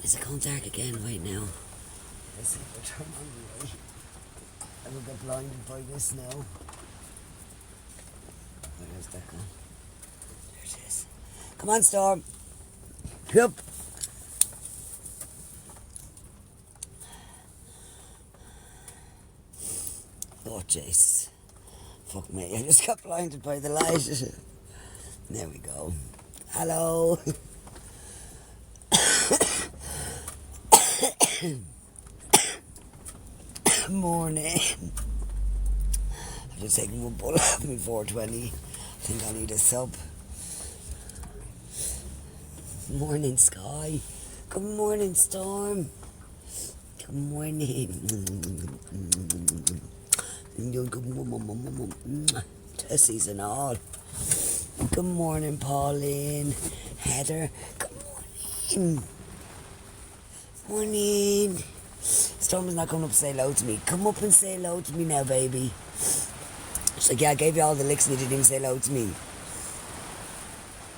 Is it going dark again right now? Let's see if I turn on the light. I will get blinded by this now. Where's that gone? There it is. Come on, Storm. Yep. Oh, jeez. Fuck me, I just got blinded by the light. There we go. Hello. Morning. I've just taken one pull off me 420. I think I need a sub. Morning, Sky. Good morning, Storm. Good morning. Tessies and all. Good morning, Pauline. Heather. Good morning. Morning. Storm is not coming up to say hello to me. Come up and say hello to me now, baby. She's like, yeah, I gave you all the licks and you didn't even say hello to me.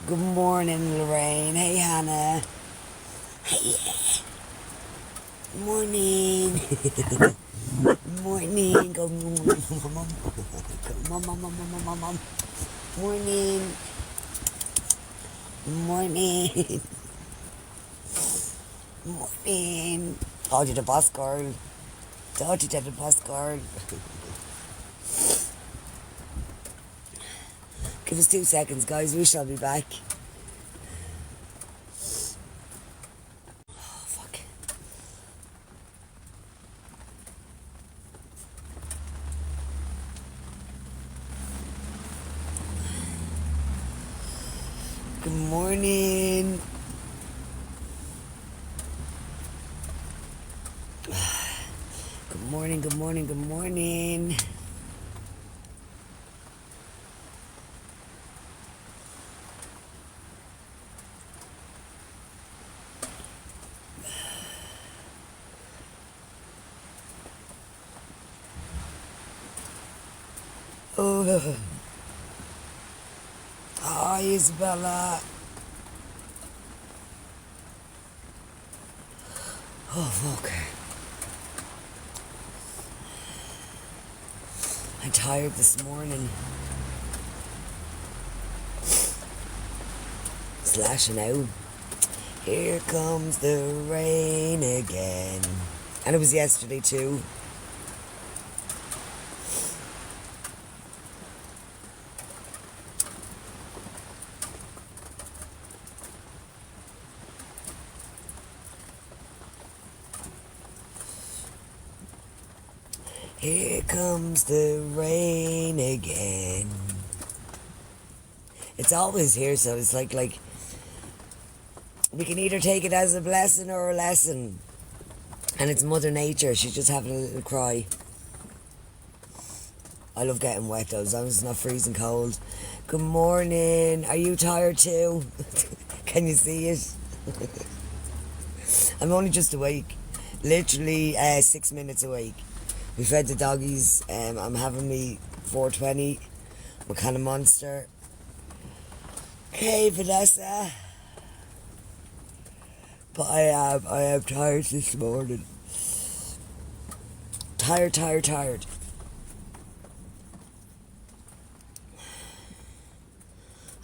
Good morning, Lorraine. Hey, Hannah. Hey, morning. Morning. Go, mom. Morning. Morning. Morning. Told you the boss girl. Told you the boss girl. Give us 2 seconds, guys. We shall be back. Oh, fuck. Good morning. Good morning, good morning, good morning. Oh. Hi, Isabella. Oh, fuck. I'm tired this morning. Slashing out. Here comes the rain again. And it was yesterday too. Here comes the rain again. It's always here, so it's like we can either take it as a blessing or a lesson. And it's Mother Nature, she's just having a little cry. I love getting wet though, as long as it's not freezing cold. Good morning, are you tired too? Can you see it? I'm only just awake, literally 6 minutes awake. We fed the doggies. I'm having me 420. What kind of monster? Hey, Vanessa. But I am tired this morning. Tired. I'll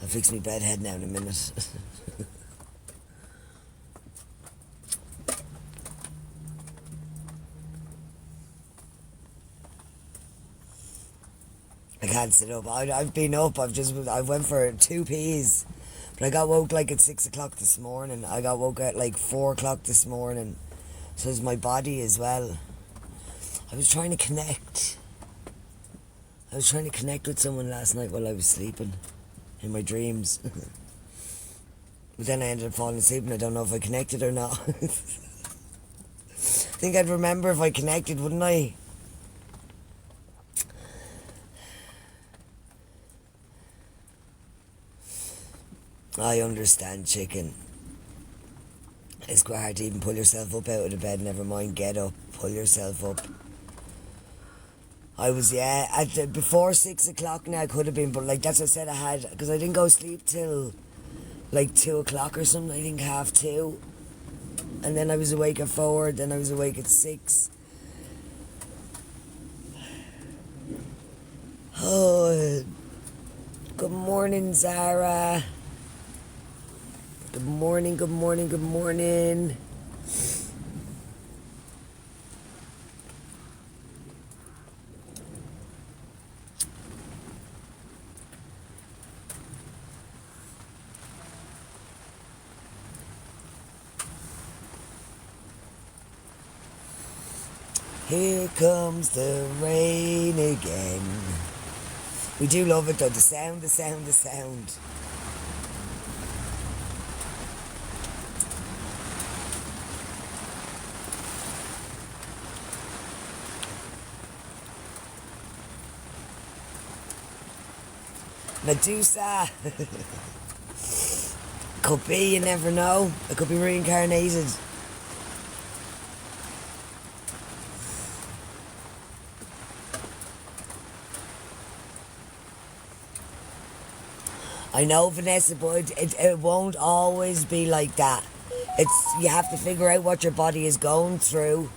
fix my bed head now in a minute. I can't sit up. I've been up. I went for 2 peas. But I got woke like at 6 o'clock this morning. I got woke at like 4 o'clock this morning. So is my body as well. I was trying to connect. I was trying to connect with someone last night while I was sleeping. In my dreams. But then I ended up falling asleep and I don't know if I connected or not. I think I'd remember if I connected, wouldn't I? I understand, chicken. It's quite hard to even pull yourself up out of the bed, never mind get up, pull yourself up. I was, before 6 o'clock now I could have been, but like that's what I said I had, because I didn't go to sleep till like 2 o'clock or something, I think 2:30. And then I was awake at 4, then I was awake at 6. Oh, good morning, Zara. Good morning, good morning, good morning. Here comes the rain again. We do love it though, the sound, the sound, the sound. Medusa. Could be, you never know. It could be reincarnated. I know, Vanessa, but it won't always be like that. You have to figure out what your body is going through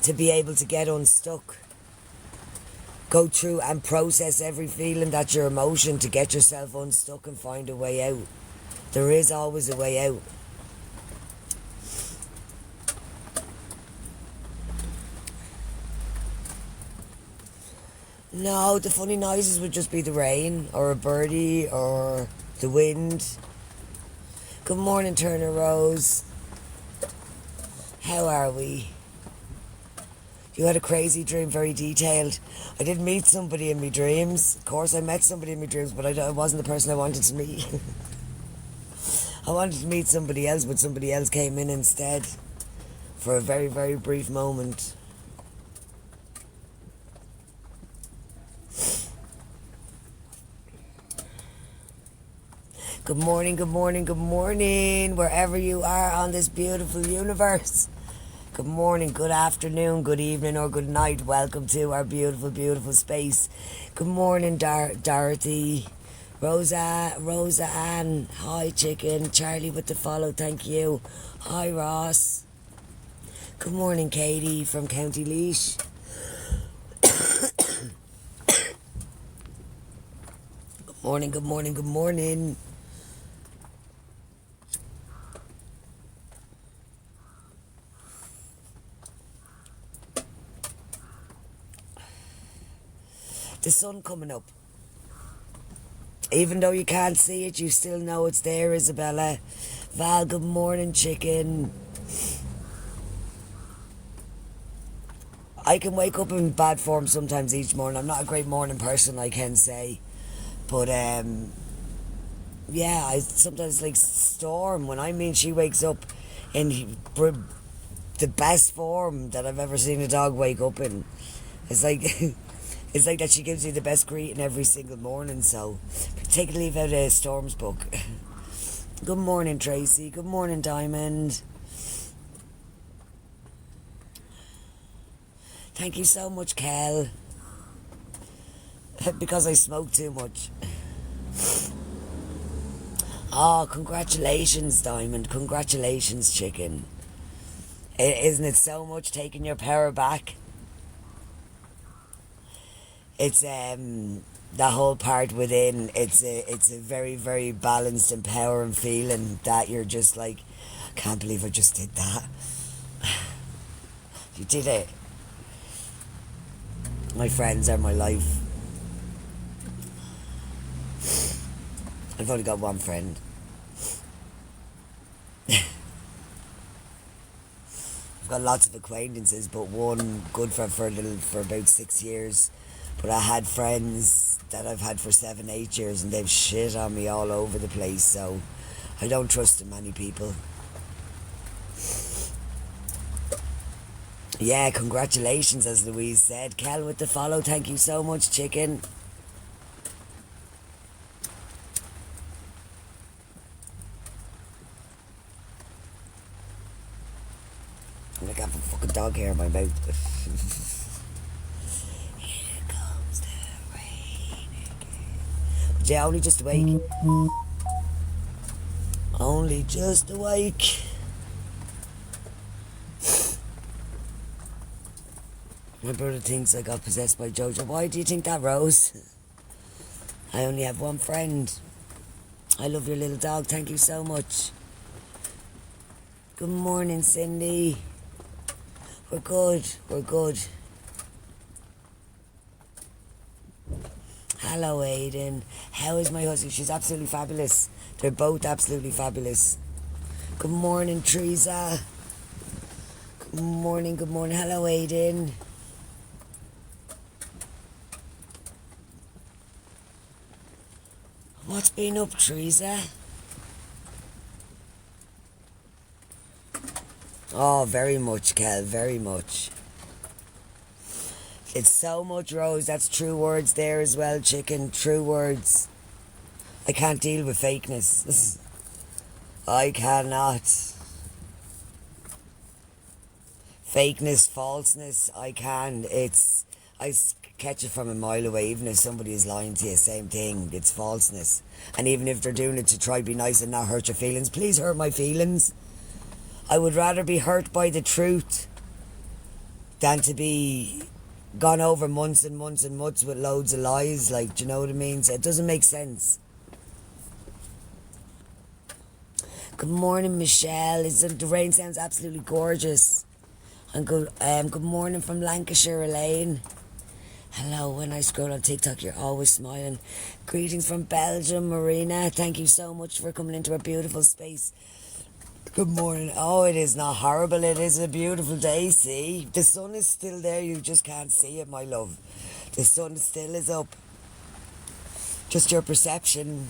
to be able to get unstuck. Go through and process every feeling that's your emotion to get yourself unstuck and find a way out. There is always a way out. No, the funny noises would just be the rain or a birdie or the wind. Good morning, Turner Rose. How are we? You had a crazy dream, very detailed. I did meet somebody in my dreams. Of course, I met somebody in my dreams, but I wasn't the person I wanted to meet. I wanted to meet somebody else, but somebody else came in instead for a very, very brief moment. Good morning, good morning, good morning, wherever you are on this beautiful universe. Good morning, good afternoon, good evening, or good night. Welcome to our beautiful, beautiful space. Good morning, Dorothy. Rosa Ann. Hi, chicken. Charlie with the follow, thank you. Hi, Ross. Good morning, Katie from County Laois. Good morning, good morning, good morning. The sun coming up. Even though you can't see it, you still know it's there, Isabella. Val, good morning, chicken. I can wake up in bad form sometimes each morning. I'm not a great morning person, I can say. But, yeah, I sometimes like Storm. When I mean she wakes up in the best form that I've ever seen a dog wake up in. It's like... It's like that she gives you the best greeting every single morning, so take a leaf out of Storm's book. Good morning, Tracy. Good morning, Diamond. Thank you so much, Kel. Because I smoke too much. Oh, congratulations, Diamond. Congratulations, chicken. Isn't it so much taking your power back? It's the whole part within. It's a very, very balanced, empowering feeling that you're just like, I can't believe I just did that. You did it. My friends are my life. I've only got one friend. I've got lots of acquaintances, but one good for about 6 years. But I had friends that I've had for 7-8 years and they've shit on me all over the place, so I don't trust many people. Yeah, congratulations, as Louise said. Kel with the follow, thank you so much, chicken. I'm like, I have a fucking dog hair in my mouth. Yeah, only just awake. Only just awake. My brother thinks I got possessed by Jojo. Why do you think that, Rose? I only have one friend. I love your little dog. Thank you so much. Good morning, Cindy. We're good. We're good. Hello, Aiden. How is my husband? She's absolutely fabulous. They're both absolutely fabulous. Good morning, Teresa. Good morning, good morning. Hello, Aiden. What's been up, Teresa? Oh, very much, Kel, very much. It's so much, Rose. That's true words there as well, chicken. True words. I can't deal with fakeness. I cannot. Fakeness, falseness, I can. I catch it from a mile away. Even if somebody is lying to you, same thing. It's falseness. And even if they're doing it to try to be nice and not hurt your feelings, please hurt my feelings. I would rather be hurt by the truth than to be gone over months and months and months with loads of lies. Like, do you know what I mean? So it doesn't make sense. Good morning, Michelle. The rain sounds absolutely gorgeous. And good morning from Lancashire, Elaine. Hello, when I scroll on TikTok, you're always smiling. Greetings from Belgium, Marina. Thank you so much for coming into our beautiful space. Good morning. Oh, it is not horrible. It is a beautiful day, see? The sun is still there. You just can't see it, my love. The sun still is up. Just your perception.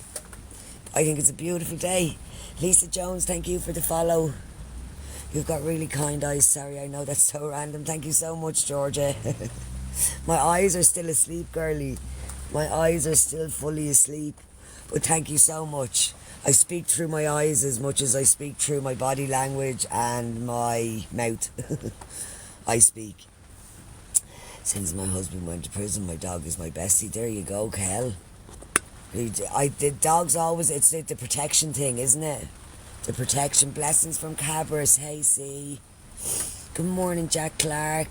I think it's a beautiful day. Lisa Jones, thank you for the follow. You've got really kind eyes. Sorry, I know that's so random. Thank you so much, Georgia. My eyes are still asleep, girlie. My eyes are still fully asleep. But thank you so much. I speak through my eyes as much as I speak through my body language and my mouth. I speak. Since my husband went to prison, my dog is my bestie. There you go, Kel. The dog's always, it's the protection thing, isn't it? The protection. Blessings from Cabras. Hey, see. Good morning, Jack Clark.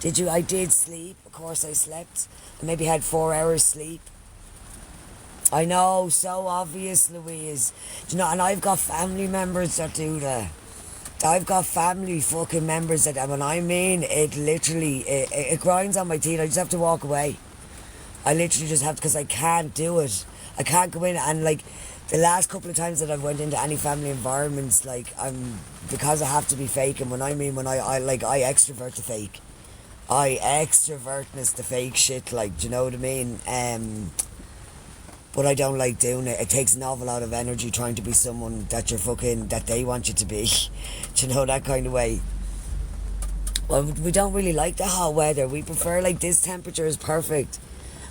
I did sleep. Of course I slept. I maybe had 4 hours sleep. I know, so obvious, Louise. Do you know, and I've got family members that do that. I've got family fucking members that, when I mean, it literally, it grinds on my teeth. I just have to walk away. I literally just have to, because I can't do it. I can't go in and, like, the last couple of times that I've went into any family environments, like, because I have to be fake, and when I extrovert the fake. I extrovertness the fake shit, like, do you know what I mean? But I don't like doing it. It takes an awful lot of energy trying to be someone that that they want you to be. Do you know, that kind of way. Well, we don't really like the hot weather. We prefer, like, this temperature is perfect.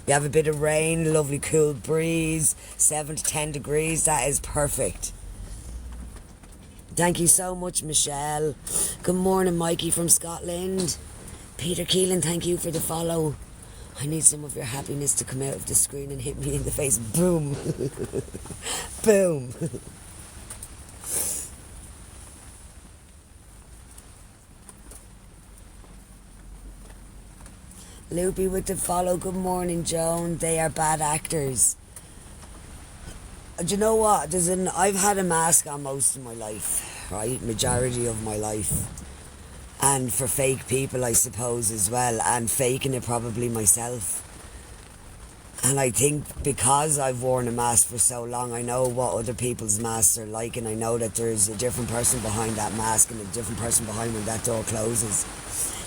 We have a bit of rain, lovely cool breeze, 7 to 10 degrees. That is perfect. Thank you so much, Michelle. Good morning, Mikey from Scotland. Peter Keelan, thank you for the follow. I need some of your happiness to come out of the screen and hit me in the face. Boom. Boom. Loopy with the follow. Good morning, Joan. They are bad actors. Do you know what? I've had a mask on most of my life, right? Majority of my life. And for fake people, I suppose, as well. And faking it probably myself. And I think because I've worn a mask for so long, I know what other people's masks are like. And I know that there's a different person behind that mask and a different person behind when that door closes.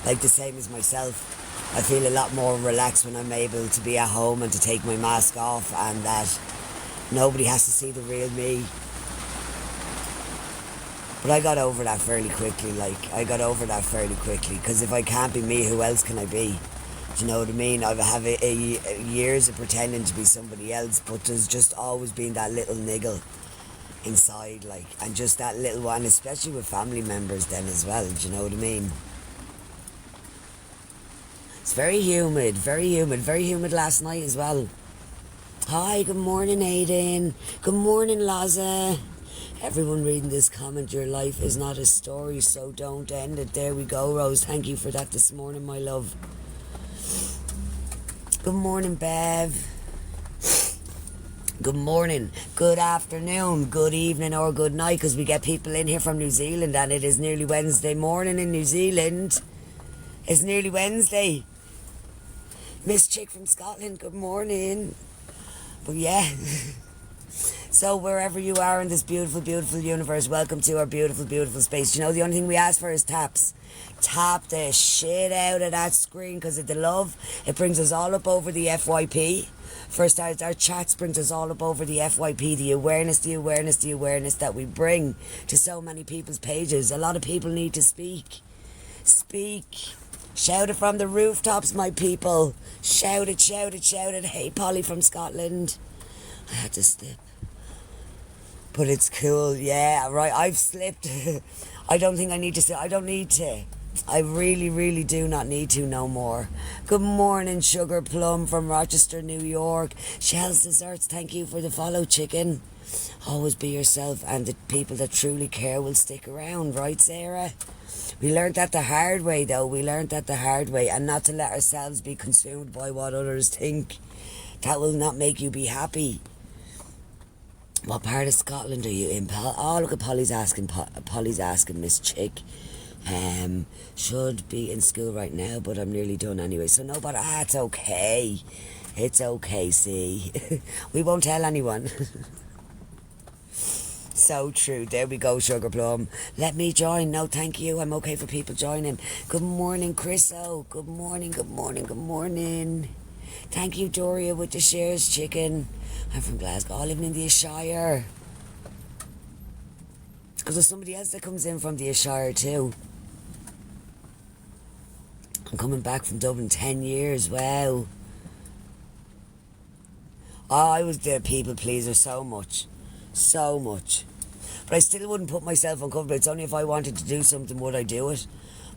Like the same as myself. I feel a lot more relaxed when I'm able to be at home and to take my mask off. And that nobody has to see the real me. But I got over that fairly quickly, because if I can't be me, who else can I be? Do you know what I mean? I've had years of pretending to be somebody else, but there's just always been that little niggle inside, like, and just that little one, especially with family members then as well, do you know what I mean? It's very humid last night as well. Hi, good morning, Aidan. Good morning, Laza. Everyone reading this comment, your life is not a story, so don't end it. There we go, Rose. Thank you for that this morning, my love. Good morning, Bev. Good morning, good afternoon, good evening or good night, because we get people in here from New Zealand and it is nearly Wednesday morning in New Zealand. It's nearly Wednesday. Miss Chick from Scotland, good morning. But yeah, so wherever you are in this beautiful, beautiful universe, welcome to our beautiful, beautiful space. You know, the only thing we ask for is taps. Tap the shit out of that screen, because of the love, it brings us all up over the FYP. First, our chats brings us all up over the FYP, the awareness that we bring to so many people's pages. A lot of people need to speak. Speak. Shout it from the rooftops, my people. Shout it, shout it, shout it. Hey, Polly from Scotland. I had to slip. But it's cool, yeah, right, I've slipped. I don't think I need to. I don't need to. I really, really do not need to no more. Good morning, Sugar Plum from Rochester, New York. Shell's Desserts, thank you for the follow, chicken. Always be yourself, and the people that truly care will stick around, right, Sarah? We learnt that the hard way, though. We learnt that the hard way, and not to let ourselves be consumed by what others think. That will not make you be happy. What part of Scotland are you in, Paul? Oh, look at Polly's asking. Polly's asking Miss Chick. Should be in school right now, but I'm nearly done anyway. So no, but it's okay. It's okay, see. We won't tell anyone. So true. There we go, Sugar Plum. Let me join. No, thank you. I'm okay for people joining. Good morning, Chriso. Good morning, good morning, good morning. Thank you, Doria, with the shares, chicken. I'm from Glasgow, living in the Shire. Because there's somebody else that comes in from the Shire too. I'm coming back from Dublin 10 years. Wow. Oh, I was the people pleaser so much. So much. But I still wouldn't put myself uncomfortable. It's only if I wanted to do something would I do it.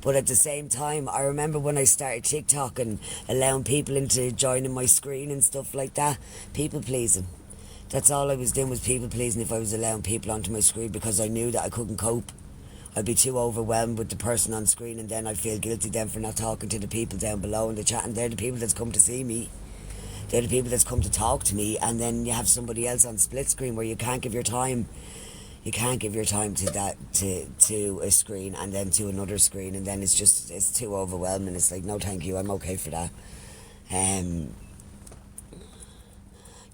But at the same time, I remember when I started TikTok and allowing people into joining my screen and stuff like that. People pleasing. That's all I was doing, was people pleasing if I was allowing people onto my screen, because I knew that I couldn't cope. I'd be too overwhelmed with the person on screen, and then I'd feel guilty then for not talking to the people down below in the chat. And they're the people that's come to see me. They're the people that's come to talk to me. And then you have somebody else on split screen where you can't give your time. You can't give your time to that, to a screen and then to another screen, and then it's too overwhelming. It's like, no thank you, I'm okay for that.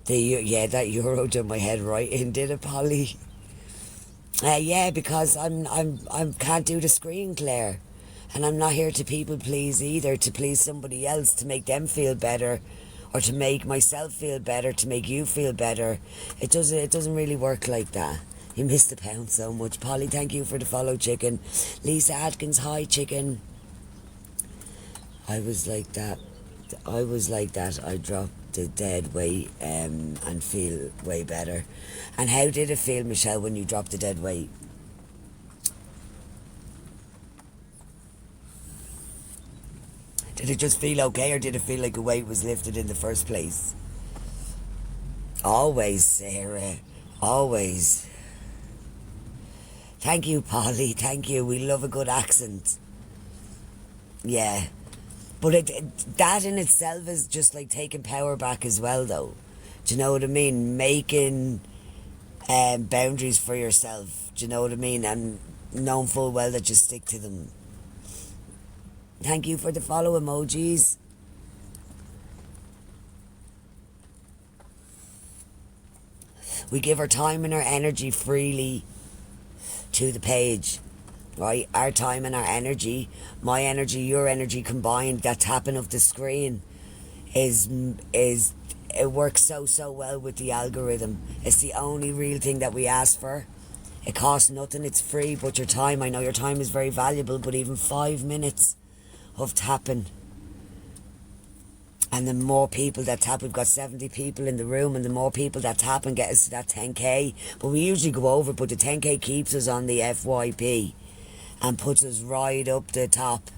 That euro did my head right in, did it, Polly? Yeah, because I can't do the screen, Claire, and I'm not here to people please either, to please somebody else, to make them feel better, or to make myself feel better, to make you feel better. It doesn't really work like that. You missed the pound so much. Polly, thank you for the follow, chicken. Lisa Atkins, hi, chicken. I was like that. I dropped the dead weight and feel way better. And how did it feel, Michelle, when you dropped the dead weight? Did it just feel okay, or did it feel like a weight was lifted in the first place? Always, Sarah. Always. Thank you, Polly. Thank you. We love a good accent. Yeah. But that in itself is just like taking power back as well, though. Do you know what I mean? Making boundaries for yourself. Do you know what I mean? And knowing full well that you stick to them. Thank you for the follow emojis. We give our time and our energy freely to the page, right? Our time and our energy, my energy, your energy combined, that tapping of the screen is it works so well with the algorithm. It's the only real thing that we ask for. It costs nothing, it's free, but your time, I know your time is very valuable, but even 5 minutes of tapping, and the more people that tap, we've got 70 people in the room, and the more people that tap and get us to that 10k, but we usually go over, but the 10k keeps us on the FYP and puts us right up the top.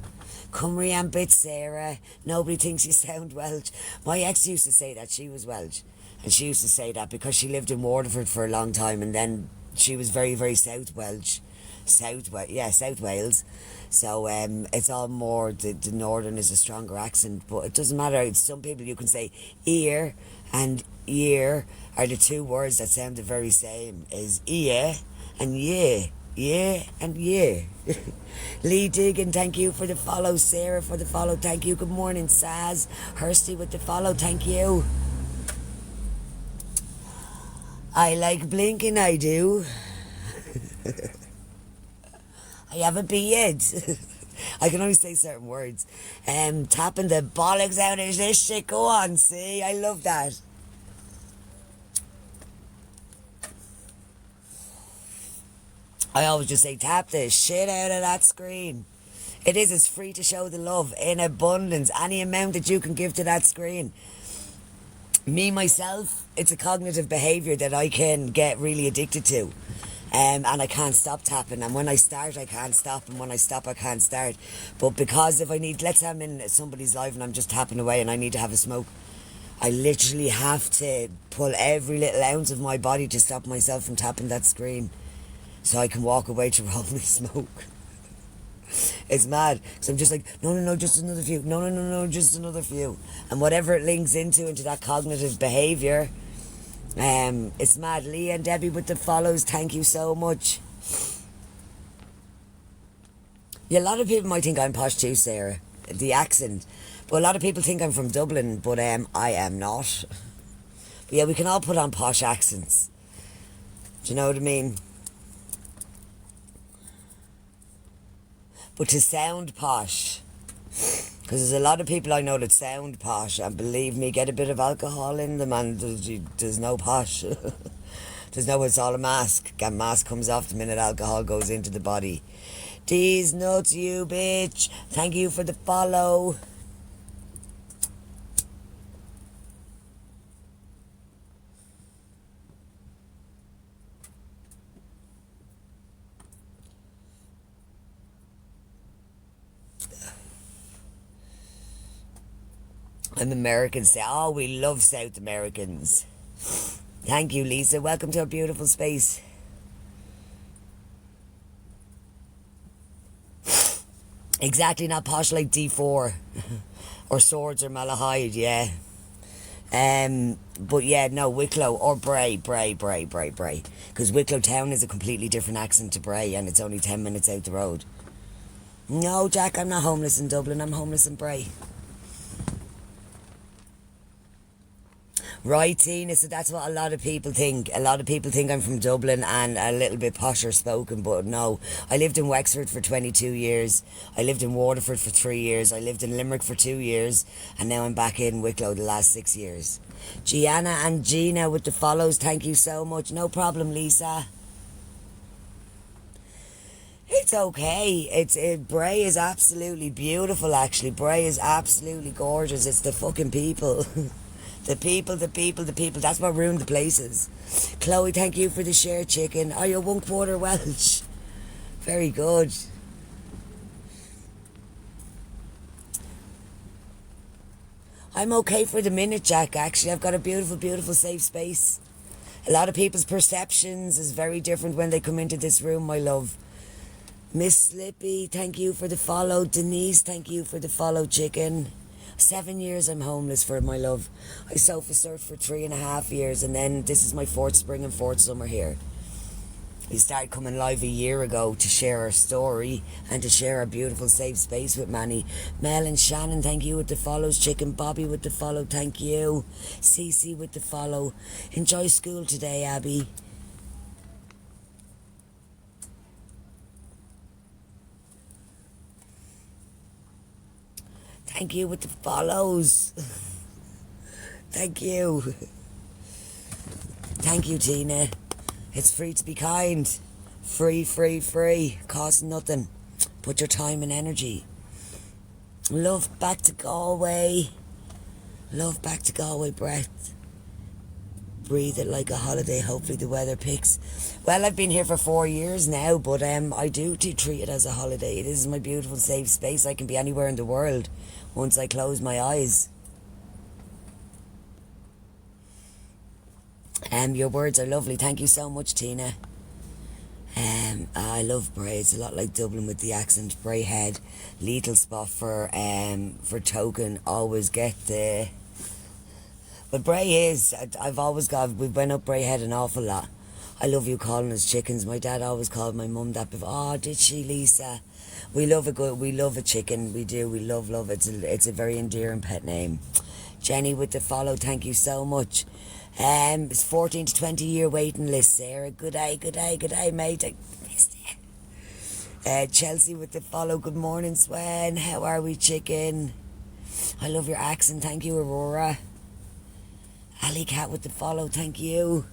Cymru and bit, Sarah. Nobody thinks you sound Welsh. My ex used to say that she was Welsh, and she used to say that because she lived in Waterford for a long time, and then she was very, very South Welsh. South Wales. So it's all more, the northern is a stronger accent, but it doesn't matter. It's some people you can say ear and year are the two words that sound the very same, is ear and yeah. Yeah and yeah. Lee Diggin, thank you for the follow. Sarah for the follow, thank you. Good morning, Saz. Hursty with the follow, thank you. I like blinking, I do. I have a beard. I can only say certain words. Tapping the bollocks out of this shit. Go on, see? I love that. I always just say, tap the shit out of that screen. It's free to show the love in abundance. Any amount that you can give to that screen. Me, myself, it's a cognitive behaviour that I can get really addicted to. And I can't stop tapping. And when I start, I can't stop. And when I stop, I can't start. But because if I need, let's say I'm in somebody's live and I'm just tapping away and I need to have a smoke, I literally have to pull every little ounce of my body to stop myself from tapping that screen. So I can walk away to roll my smoke. It's mad. Because I'm just like, no, just another few. No, just another few. And whatever it links into that cognitive behaviour, it's mad. Lee and Debbie with the follows, thank you so much. Yeah, a lot of people might think I'm posh too, Sarah. The accent. But a lot of people think I'm from Dublin, but I am not. But yeah, we can all put on posh accents. Do you know what I mean? But to sound posh, because there's a lot of people I know that sound posh, and believe me, get a bit of alcohol in them and there's no posh. There's no, it's all a mask. And mask comes off the minute alcohol goes into the body. These nuts, you bitch. Thank you for the follow. I'm American. Oh, we love South Americans. Thank you, Lisa. Welcome to our beautiful space. Exactly, not posh like D4 or Swords or Malahide, yeah. But yeah, no, Wicklow or Bray. Because Wicklow town is a completely different accent to Bray, and it's only 10 minutes out the road. No, Jack, I'm not homeless in Dublin. I'm homeless in Bray. Right, Tina, so that's what a lot of people think. A lot of people think I'm from Dublin and a little bit posher spoken, but no. I lived in Wexford for 22 years. I lived in Waterford for 3 years. I lived in Limerick for 2 years. And now I'm back in Wicklow the last 6 years. Gianna and Gina with the follows, thank you so much. No problem, Lisa. It's okay. Bray is absolutely beautiful, actually. Bray is absolutely gorgeous. It's the fucking people. The people. That's what ruined the places. Chloe, thank you for the share, chicken. Are you 1/4 Welsh? Very good. I'm okay for the minute, Jack, actually. I've got a beautiful, beautiful safe space. A lot of people's perceptions is very different when they come into this room, my love. Miss Slippy, thank you for the follow. Denise, thank you for the follow, chicken. 7 years I'm homeless for, my love. I sofa surfed for 3.5 years, and then this is my 4th spring and 4th summer here. We started coming live a year ago to share our story and to share our beautiful safe space with Manny. Mel and Shannon, thank you with the follows. Chicken Bobby with the follow, thank you. Cece with the follow. Enjoy school today, Abby. Thank you with the follows. Thank you. Thank you, Tina. It's free to be kind. Free. Costs nothing. Put your time and energy. Love back to Galway. Love back to Galway, breath. Breathe it like a holiday. Hopefully the weather picks. Well, I've been here for 4 years now, but I do treat it as a holiday. This is my beautiful safe space. I can be anywhere in the world once I close my eyes. Your words are lovely. Thank you so much, Tina. I love Bray. It's a lot like Dublin with the accent. Bray Head, lethal spot for token. Always get the. But Bray is. I've always got. We've been up Bray Head an awful lot. I love you calling us chickens. My dad always called my mum that before. Oh, did she, Lisa? We love a good. We love a chicken. We do. We love it. It's a very endearing pet name. Jenny with the follow. Thank you so much. It's 14 to 20 year waiting list, Sarah. Good day, mate. I missed it. Chelsea with the follow. Good morning, Swen. How are we, chicken? I love your accent. Thank you, Aurora. Ali Cat with the follow. Thank you.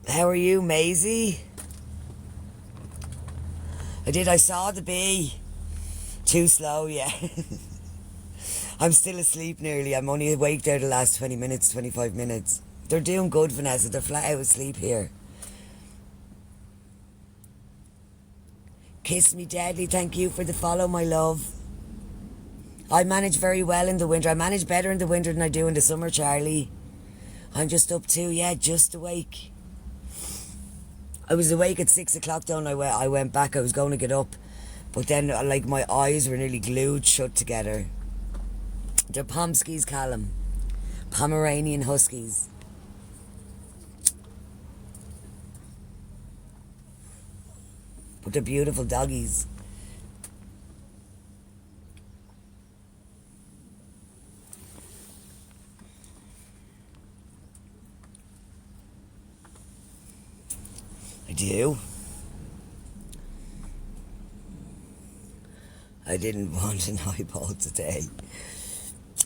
How are you, Maisie? I saw the bee. Too slow, yeah. I'm still asleep nearly. I'm only awake there the last 20 minutes, 25 minutes. They're doing good, Vanessa. They're flat out asleep here. Kiss me deadly. Thank you for the follow, my love. I manage very well in the winter. I manage better in the winter than I do in the summer, Charlie. I'm just up too, yeah, just awake. I was awake at 6 o'clock though, and I went back. I was going to get up. But then, like, my eyes were nearly glued shut together. They're Pomskies, Callum. Pomeranian Huskies. But they're beautiful doggies. I do. I didn't want an eyeball today.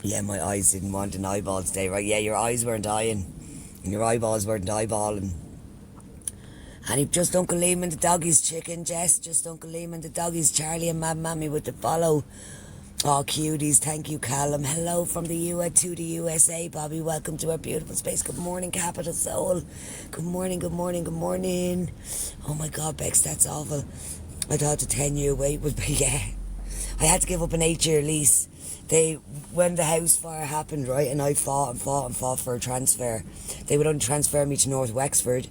Yeah, my eyes didn't want an eyeball today, right? Yeah, your eyes weren't eyeing. And your eyeballs weren't eyeballing. And just Uncle Liam and the doggies, chicken, Jess. Just Uncle Liam and the doggies. Charlie and Mad Mammy with the follow. Oh, cuties. Thank you, Callum. Hello from the to the USA, Bobby. Welcome to our beautiful space. Good morning, Capital Soul. Good morning. Oh my God, Bex, that's awful. I thought the 10-year wait would be, yeah. I had to give up an 8-year lease. When the house fire happened, right, and I fought for a transfer, they would only transfer me to North Wexford,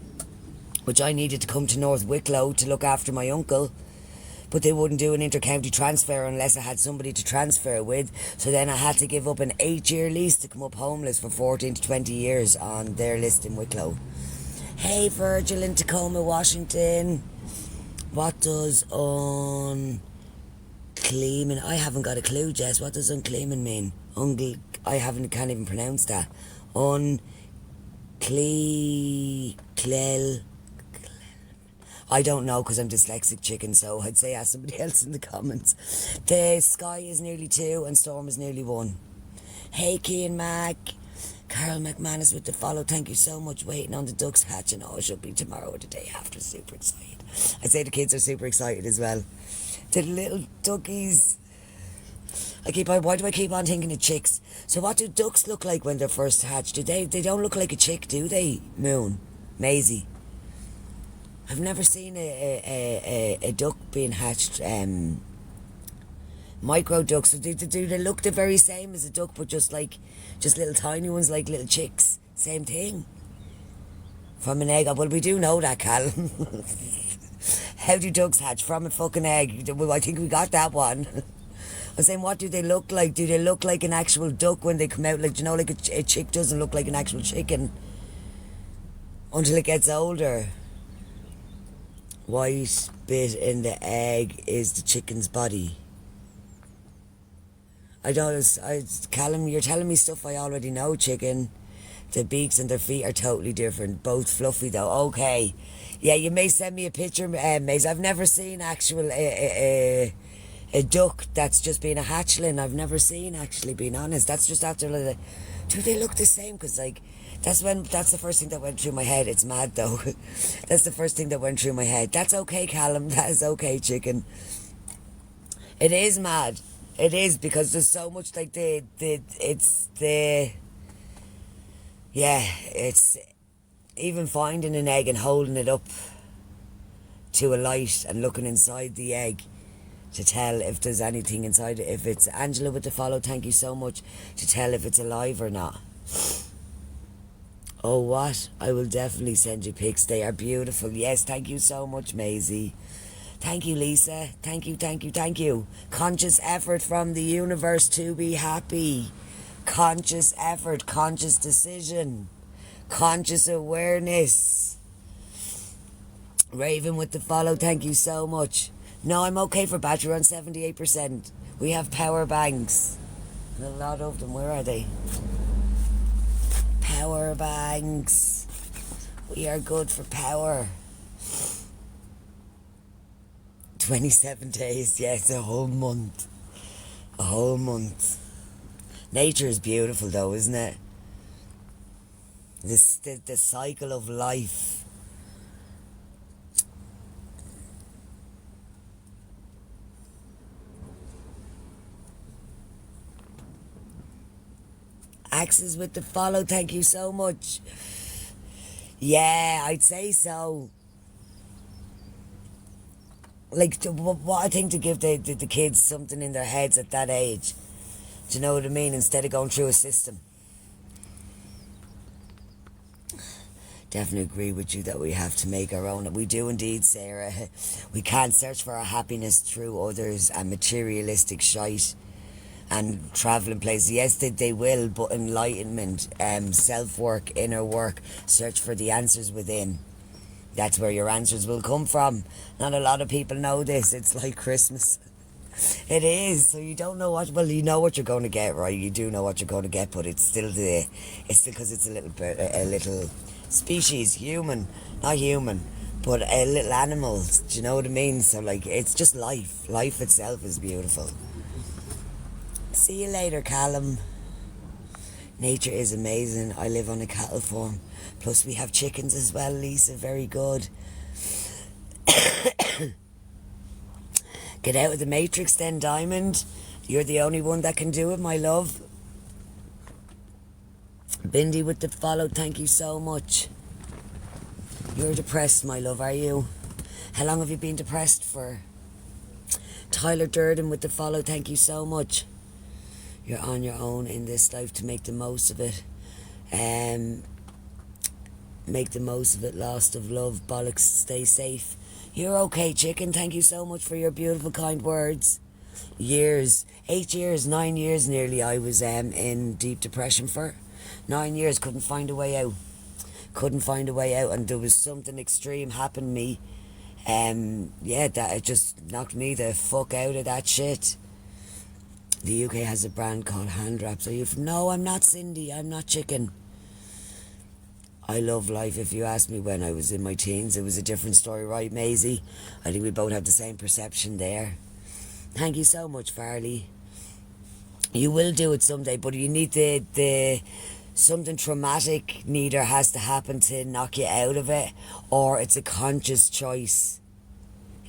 which I needed to come to North Wicklow to look after my uncle, but they wouldn't do an inter-county transfer unless I had somebody to transfer with, so then I had to give up an 8-year lease to come up homeless for 14 to 20 years on their list in Wicklow. Hey, Virgil in Tacoma, Washington. What does uncleaning? I haven't got a clue, Jess. What does uncleaning mean? Can't even pronounce that. I don't know because I'm dyslexic, chicken, so I'd say ask somebody else in the comments. The sky is nearly 2 and storm is nearly 1. Hey, Cian Mac. Carol McManus with the follow. Thank you so much. Waiting on the ducks hatching. Oh, it should be tomorrow or the day after. Super excited. I'd say the kids are super excited as well. The little duckies. Why do I keep on thinking of chicks? So what do ducks look like when they're first hatched? They don't look like a chick, do they? Moon. Maisie. I've never seen a duck being hatched. Micro ducks. Do they look the very same as a duck, but just little tiny ones, like little chicks? Same thing. From an egg. Well, we do know that, Callum. How do ducks hatch? From a fucking egg. Well, I think we got that one. I'm saying, what do they look like? Do they look like an actual duck when they come out? Like, like a chick doesn't look like an actual chicken until it gets older. White bit in the egg is the chicken's body. Callum, you're telling me stuff I already know, chicken. The beaks and their feet are totally different. Both fluffy though. Okay. Yeah, you may send me a picture, Maze. I've never seen actual a duck that's just been a hatchling. I've never seen, actually, being honest. That's just after do they look the same? Because that's the first thing that went through my head. It's mad though. That's the first thing that went through my head. That's okay, Callum. That is okay, chicken. It is mad. It is, because there's so much it's even finding an egg and holding it up to a light and looking inside the egg to tell if there's anything inside it. If it's Angela with the follow, thank you so much, to tell if it's alive or not. Oh, what? I will definitely send you pics. They are beautiful. Yes, thank you so much, Maisie. Thank you, Lisa. Thank you, thank you, thank you. Conscious effort from the universe to be happy. Conscious effort, conscious decision, conscious awareness. Raven with the follow, thank you so much. No, I'm okay for battery, on 78%. We have power banks. And a lot of them, where are they? Power banks. We are good for power. 27 days, yes, a whole month. A whole month. Nature is beautiful though, isn't it? The cycle of life. Axes with the follow, thank you so much. Yeah, I'd say so. Like, what I think to give the kids something in their heads at that age. Do you know what I mean? Instead of going through a system. Definitely agree with you that we have to make our own. We do indeed, Sarah. We can't search for our happiness through others and materialistic shite and travelling places. Yes, they will, but enlightenment, self-work, inner work, search for the answers within. That's where your answers will come from. Not a lot of people know this. It's like Christmas. It is. So you don't know what. Well, you know what you're going to get, right? You do know what you're going to get, but it's still because it's a little species, human, not human, but a little animal. Do you know what I mean? So like, it's just life. Life itself is beautiful. See you later, Callum. Nature is amazing. I live on a cattle farm. Plus we have chickens as well, Lisa. Very good. Get out of the matrix then, Diamond. You're the only one that can do it, my love. Bindi with the follow, thank you so much. You're depressed, my love, are you? How long have you been depressed for? Tyler Durden with the follow, thank you so much. You're on your own in this life to make the most of it. Make the most of it, lost of love, bollocks, stay safe. You're okay, chicken. Thank you so much for your beautiful, kind words. 8 years, 9 years nearly I was in deep depression for. 9 years, couldn't find a way out. And there was something extreme happened to me. That it just knocked me the fuck out of that shit. The UK has a brand called Hand Wraps. Are you from? No, I'm not Cindy. I'm not chicken. I love life. If you asked me when I was in my teens, it was a different story, right, Maisie? I think we both have the same perception there. Thank you so much, Farley. You will do it someday, but you need the something traumatic neither has to happen to knock you out of it, or it's a conscious choice.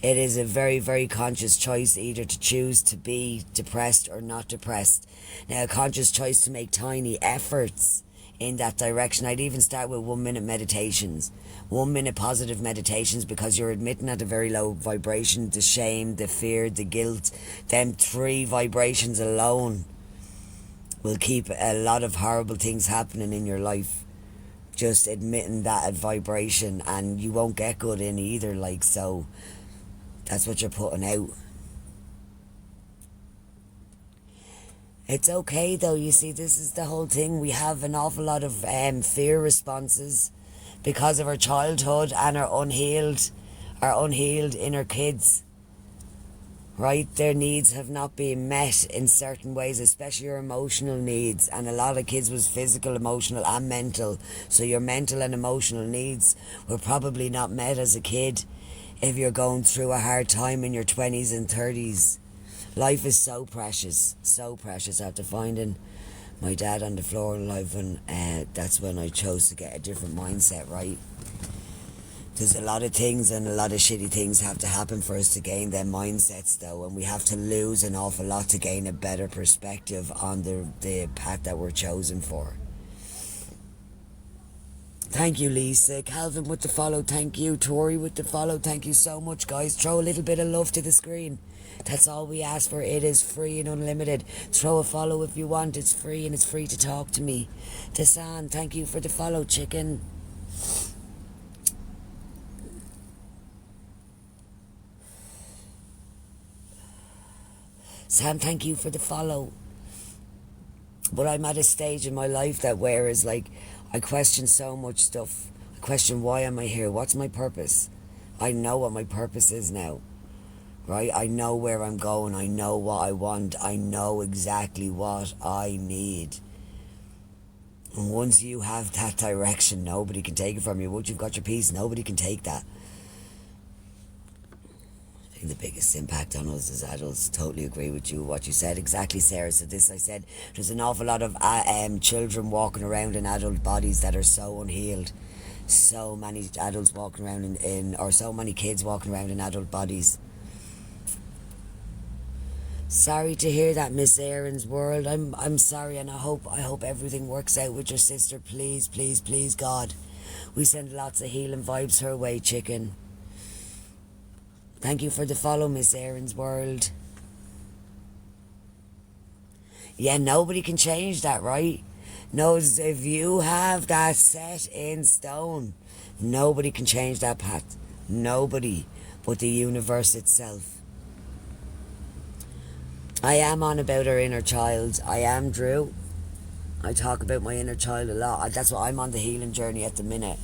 It is a very, very conscious choice either to choose to be depressed or not depressed. Now, a conscious choice to make tiny efforts in that direction. I'd even start with 1 minute meditations. 1 minute positive meditations, because you're admitting at a very low vibration the shame, the fear, the guilt. Them 3 vibrations alone will keep a lot of horrible things happening in your life. Just admitting that vibration, and you won't get good in either, like, so that's what you're putting out. It's okay though, you see, this is the whole thing. We have an awful lot of fear responses because of our childhood and our unhealed inner kids. Right? Their needs have not been met in certain ways, especially your emotional needs. And a lot of kids was physical, emotional and mental. So your mental and emotional needs were probably not met as a kid if you're going through a hard time in your 20s and 30s. Life is so precious, so precious. After finding my dad on the floor alive, and that's when I chose to get a different mindset, right? There's a lot of things and a lot of shitty things have to happen for us to gain them mindsets though, and we have to lose an awful lot to gain a better perspective on the path that we're chosen for. Thank you, Lisa. Calvin with the follow, thank you. Tori with the follow, thank you so much, guys. Throw a little bit of love to the screen. That's all we ask for. It is free and unlimited. Throw a follow if you want. It's free and it's free to talk to me. Tassan, thank you for the follow, chicken. Sam, thank you for the follow. But I'm at a stage in my life that whereas like I question so much stuff. I question, why am I here? What's my purpose? I know what my purpose is now. Right? I know where I'm going. I know what I want. I know exactly what I need. And once you have that direction, nobody can take it from you. Once you've got your peace, nobody can take that. I think the biggest impact on us as adults, totally agree with you, what you said. Exactly, Sarah. So this I said, there's an awful lot of children walking around in adult bodies that are so unhealed. So many adults walking around or so many kids walking around in adult bodies. Sorry to hear that, Miss Aaron's world. I'm sorry, and I hope everything works out with your sister. Please, please, please, God. We send lots of healing vibes her way, chicken. Thank you for the follow, Miss Aaron's world. Yeah, nobody can change that, right? No, if you have that set in stone, nobody can change that path. Nobody but the universe itself. I am on about our inner child. I am, Drew. I talk about my inner child a lot. That's why I'm on the healing journey at the minute.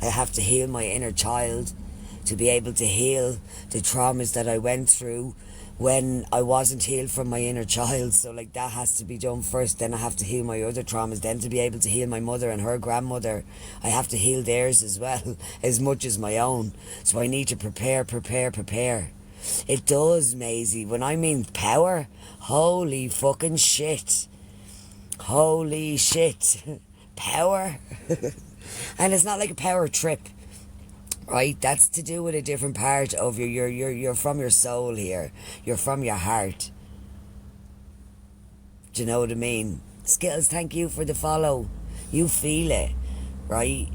I have to heal my inner child to be able to heal the traumas that I went through when I wasn't healed from my inner child. So like that has to be done first. Then I have to heal my other traumas. Then to be able to heal my mother and her grandmother, I have to heal theirs as well, as much as my own. So I need to prepare. It does, Maisie. When I mean power, holy fucking shit. Holy shit. Power. And it's not like a power trip, right? That's to do with a different part of you're from your soul here. You're from your heart. Do you know what I mean? Skittles, thank you for the follow. You feel it, right?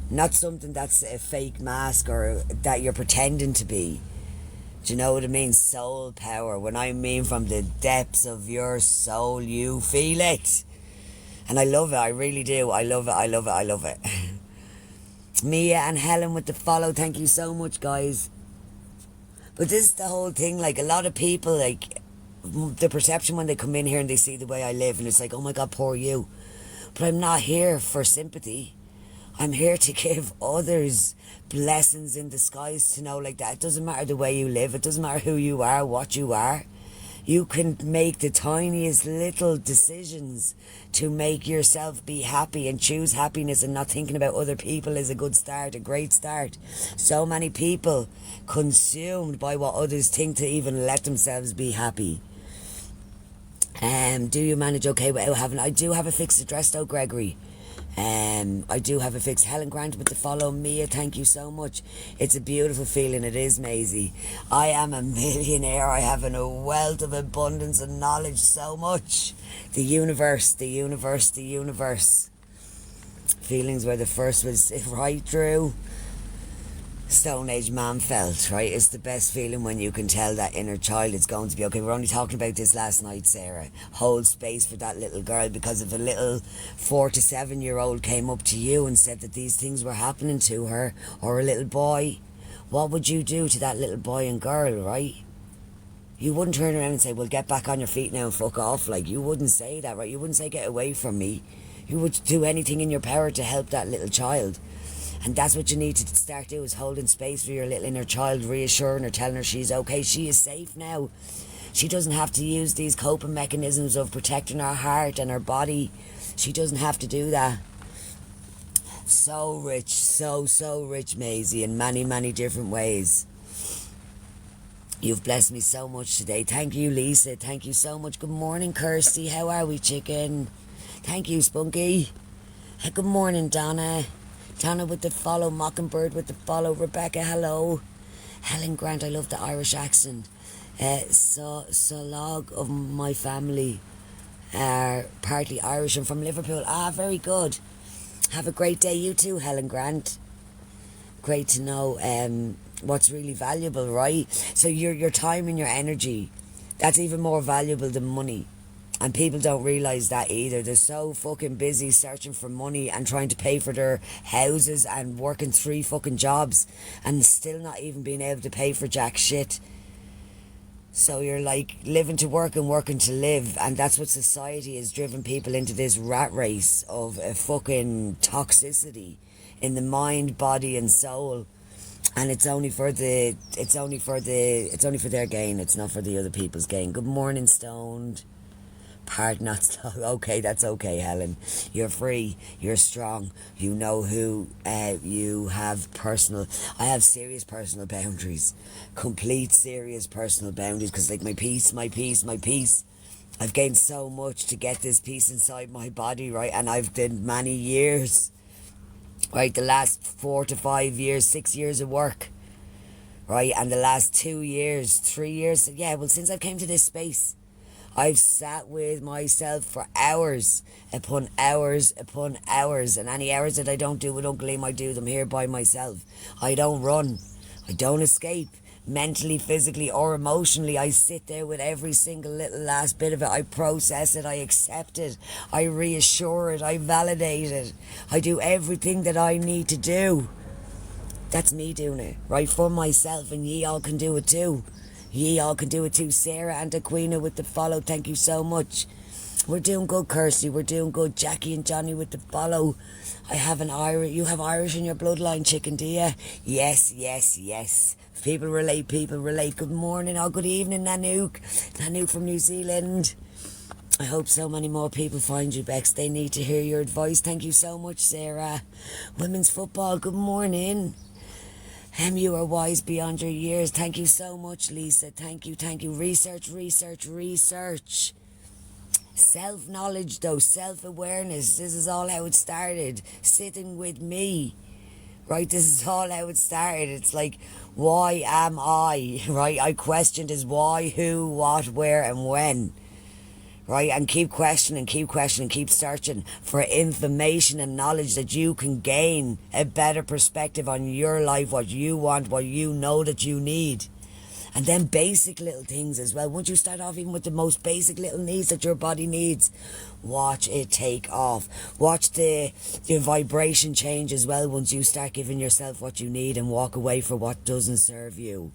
Not something that's a fake mask or that you're pretending to be. Do you know what I mean? Soul power. When I mean from the depths of your soul, you feel it. And I love it. I really do. I love it. Mia and Helen with the follow. Thank you so much, guys. But this is the whole thing. Like, a lot of people, like, the perception when they come in here and they see the way I live, and it's like, oh my God, poor you. But I'm not here for sympathy. I'm here to give others blessings in disguise to know like that. It doesn't matter the way you live. It doesn't matter who you are, what you are. You can make the tiniest little decisions to make yourself be happy and choose happiness, and not thinking about other people is a good start, a great start. So many people consumed by what others think to even let themselves be happy. Do you manage okay without having... I do have a fixed address though, Gregory. I do have a fixed... Helen Grant with the follow. Mia, thank you so much. It's a beautiful feeling. It is, Maisie. I am a millionaire. I have a wealth of abundance and knowledge. So much. The universe. Feelings were the first was right, Drew. Stone Age man felt, right? It's the best feeling when you can tell that inner child it's going to be okay. We're only talking about this last night, Sarah. Hold space for that little girl, because if a little 4 to 7 year old came up to you and said that these things were happening to her, or a little boy, what would you do to that little boy and girl, right? You wouldn't turn around and say, well, get back on your feet now and fuck off. Like, you wouldn't say that, right? You wouldn't say, get away from me. You would do anything in your power to help that little child. And that's what you need to start doing, is holding space for your little inner child, reassuring her, telling her she's okay, she is safe now. She doesn't have to use these coping mechanisms of protecting her heart and her body. She doesn't have to do that. So rich, so rich, Maisie, in many, many different ways. You've blessed me so much today. Thank you, Lisa. Thank you so much. Good morning, Kirsty. How are we, chicken? Thank you, Spunky. Good morning, Donna. Donna with the follow. Mockingbird with the follow. Rebecca, hello. Helen Grant, I love the Irish accent. Ceilidh of my family are partly Irish and from Liverpool. Very good. Have a great day, you too, Helen Grant. Great to know what's really valuable, right? So your time and your energy That's even more valuable than money. And people don't realise that either. They're so fucking busy searching for money and trying to pay for their houses and working 3 fucking jobs and still not even being able to pay for jack shit. So you're like living to work and working to live, and that's what society has driven people into, this rat race of a fucking toxicity in the mind, body and soul. And it's only for their gain. It's not for the other people's gain. Good morning, Stoned. Pardon, not Stoned. Okay, that's okay, Helen. You're free. You're strong. You know who. You have I have serious personal boundaries. Complete serious personal boundaries. Because like my peace. I've gained so much to get this peace inside my body, right? And I've done many years. Right, the last 4 to 5 years, 6 years of work, right, and the last 2 years, 3 years, yeah, well, since I came to this space, I've sat with myself for hours upon hours upon hours, and any hours that I don't do with Uncle Liam, I do them here by myself. I don't run, I don't escape, mentally, physically or emotionally. I sit there with every single little last bit of it. I process it, I accept it, I reassure it, I validate it. I do everything that I need to do. That's me doing it, right, for myself, and ye all can do it too. Ye all can do it too. Sarah and Aquina with the follow, thank you so much. We're doing good, Kirsty, we're doing good. Jackie and Johnny with the follow. I have you have Irish in your bloodline, chicken, do you? Yes. People relate. Good morning or good evening, Nanook from New Zealand. I hope so many more people find you, Bex. They need to hear your advice. Thank you so much, Sarah. Women's football, good morning. You are wise beyond your years. Thank you so much, Lisa. Thank you. Research. Self-knowledge though, self-awareness. This is all how it started. Sitting with me. Right, this is all how it started. It's like, why am I? Right, I questioned is why, who, what, where and when. Right, and keep questioning, keep searching for information and knowledge that you can gain a better perspective on your life, what you want, what you know that you need. And then basic little things as well. Once you start off even with the most basic little needs that your body needs, watch it take off. Watch the vibration change as well once you start giving yourself what you need and walk away for what doesn't serve you.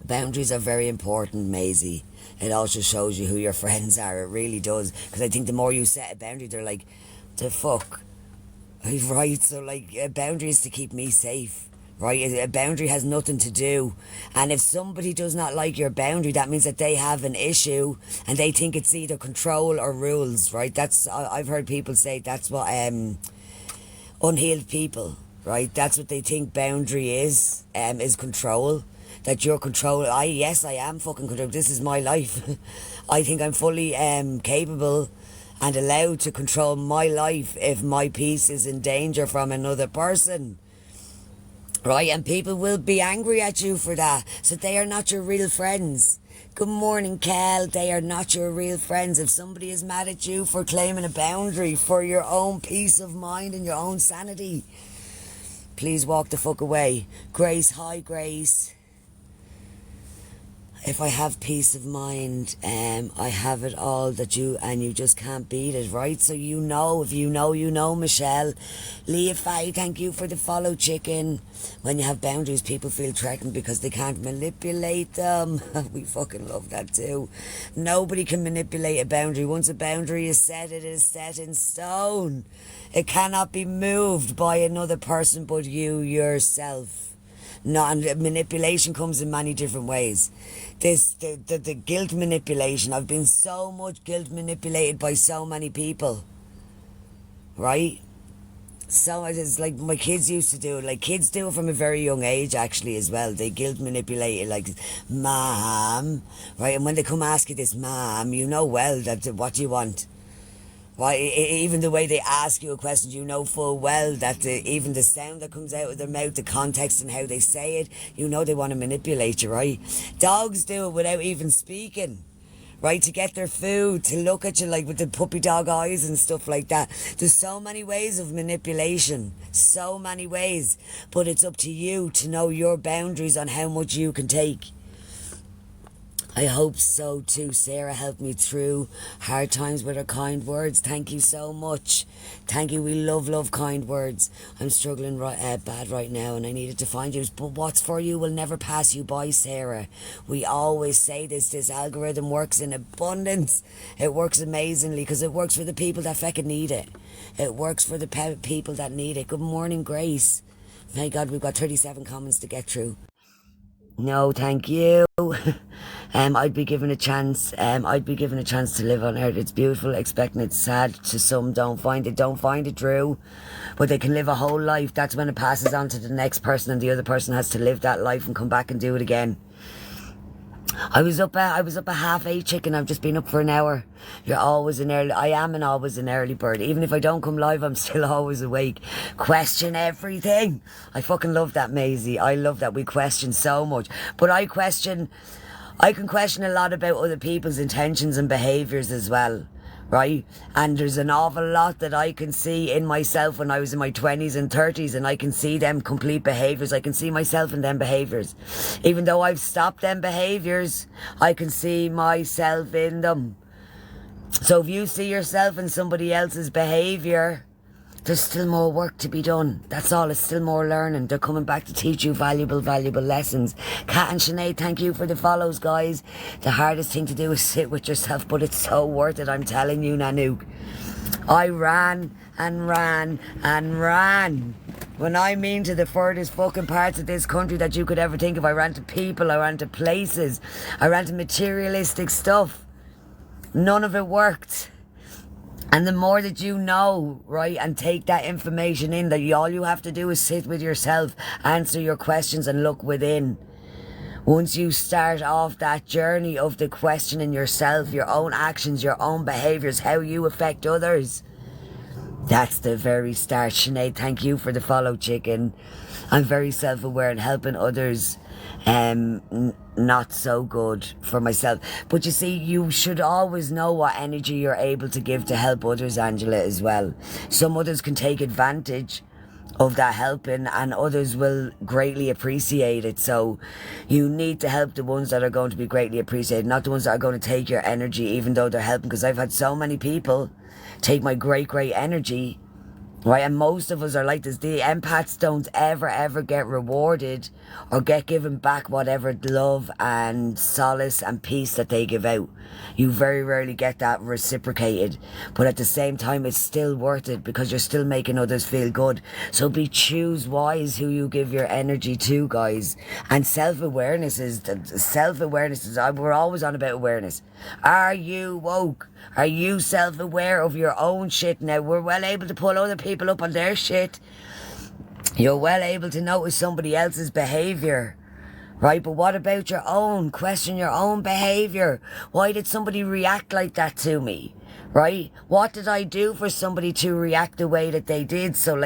Boundaries are very important, Maisie. It also shows you who your friends are. It really does. Because I think the more you set a boundary, they're like, the fuck? Right, so like a boundary is to keep me safe. Right, a boundary has nothing to do, and if somebody does not like your boundary, that means that they have an issue and they think it's either control or rules. Right, that's I've heard people say that's what unhealed people, right, that's what they think boundary is control. That you're control. Yes, I am fucking control. This is my life. I think I'm fully capable and allowed to control my life if my peace is in danger from another person. Right, and people will be angry at you for that. So they are not your real friends. Good morning, Kel. They are not your real friends. If somebody is mad at you for claiming a boundary for your own peace of mind and your own sanity, please walk the fuck away. Grace, hi Grace. If I have peace of mind, I have it all that you just can't beat it, right? So you know, if you know, Michelle. Leah Faye, thank you for the follow, chicken. When you have boundaries, people feel threatened because they can't manipulate them. We fucking love that too. Nobody can manipulate a boundary. Once a boundary is set, it is set in stone. It cannot be moved by another person but you yourself. No, and manipulation comes in many different ways. The guilt manipulation. I've been so much guilt manipulated by so many people. Right? So it's like my kids used to do it. Like kids do it from a very young age actually as well. They guilt manipulate it like, Mom. Right? And when they come ask you this, Mom, you know well that what do you want? Why, even the way they ask you a question, you know full well that even the sound that comes out of their mouth, the context and how they say it, you know they want to manipulate you, right? Dogs do it without even speaking, right? To get their food, to look at you like with the puppy dog eyes and stuff like that. There's so many ways of manipulation, so many ways. But it's up to you to know your boundaries on how much you can take. I hope so too. Sarah helped me through hard times with her kind words. Thank you so much. Thank you. We love kind words. I'm struggling bad right now and I needed to find you. But what's for you will never pass you by, Sarah. We always say this. This algorithm works in abundance. It works amazingly because it works for the people that fucking need it. It works for the people that need it. Good morning, Grace. Thank God we've got 37 comments to get through. No, thank you. I'd be given a chance. I'd be given a chance to live on earth. It's beautiful, expecting it's sad. To some, don't find it, Drew. But they can live a whole life. That's when it passes on to the next person, and the other person has to live that life and come back and do it again. I was up at 8:30, chicken. I've just been up for an hour. I am always an early bird. Even if I don't come live, I'm still always awake. Question everything. I fucking love that, Maisie. I love that we question so much. But I can question a lot about other people's intentions and behaviours as well. Right? And there's an awful lot that I can see in myself when I was in my 20s and 30s, and I can see them complete behaviours. I can see myself in them behaviours. Even though I've stopped them behaviours, I can see myself in them. So if you see yourself in somebody else's behaviour, there's still more work to be done. That's all. It's still more learning. They're coming back to teach you valuable lessons. Kat and Sinead, thank you for the follows, guys. The hardest thing to do is sit with yourself, but it's so worth it, I'm telling you, Nanook. I ran and ran and ran. When I mean to the furthest fucking parts of this country that you could ever think of, I ran to people, I ran to places, I ran to materialistic stuff. None of it worked. And the more that you know, right, and take that information in, that all you have to do is sit with yourself, answer your questions and look within. Once you start off that journey of the questioning yourself, your own actions, your own behaviours, how you affect others, that's the very start. Sinead, thank you for the follow, chicken. I'm very self-aware and helping others. Not so good for myself. But you see, you should always know what energy you're able to give to help others, Angela, as well. Some others can take advantage of that helping and others will greatly appreciate it. So you need to help the ones that are going to be greatly appreciated, not the ones that are going to take your energy even though they're helping. Because I've had so many people take my great energy, right? And most of us are like this. The empaths don't ever get rewarded or get given back whatever love and solace and peace that they give out. You very rarely get that reciprocated, but at the same time it's still worth it because you're still making others feel good. So choose wise who you give your energy to, guys. And self-awareness is we're always on about awareness. Are you woke? Are you self-aware of your own shit? Now, we're well able to pull other people up on their shit. You're well able to notice somebody else's behaviour, right? But what about your own? Question your own behaviour. Why did somebody react like that to me, right? What did I do for somebody to react the way that they did? So,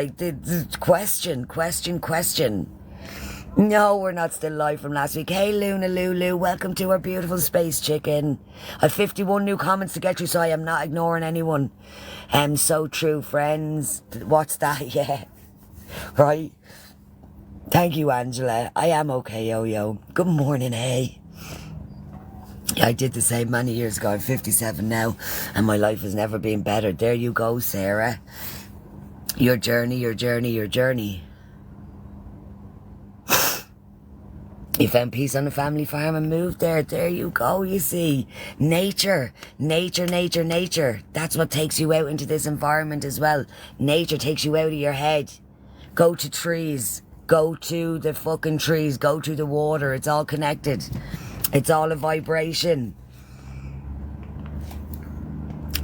question. No, we're not still live from last week. Hey, Luna Lulu, welcome to our beautiful space, chicken. I've 51 new comments to get through, so I am not ignoring anyone. So true, friends. What's that? Yeah. Right. Thank you, Angela. I am okay, yo. Good morning, hey. I did the same many years ago. I'm 57 now, and my life has never been better. There you go, Sarah. Your journey. You found peace on a family farm and moved there. There you go, you see. Nature. That's what takes you out into this environment as well. Nature takes you out of your head. Go to trees. Go to the fucking trees. Go to the water. It's all connected. It's all a vibration.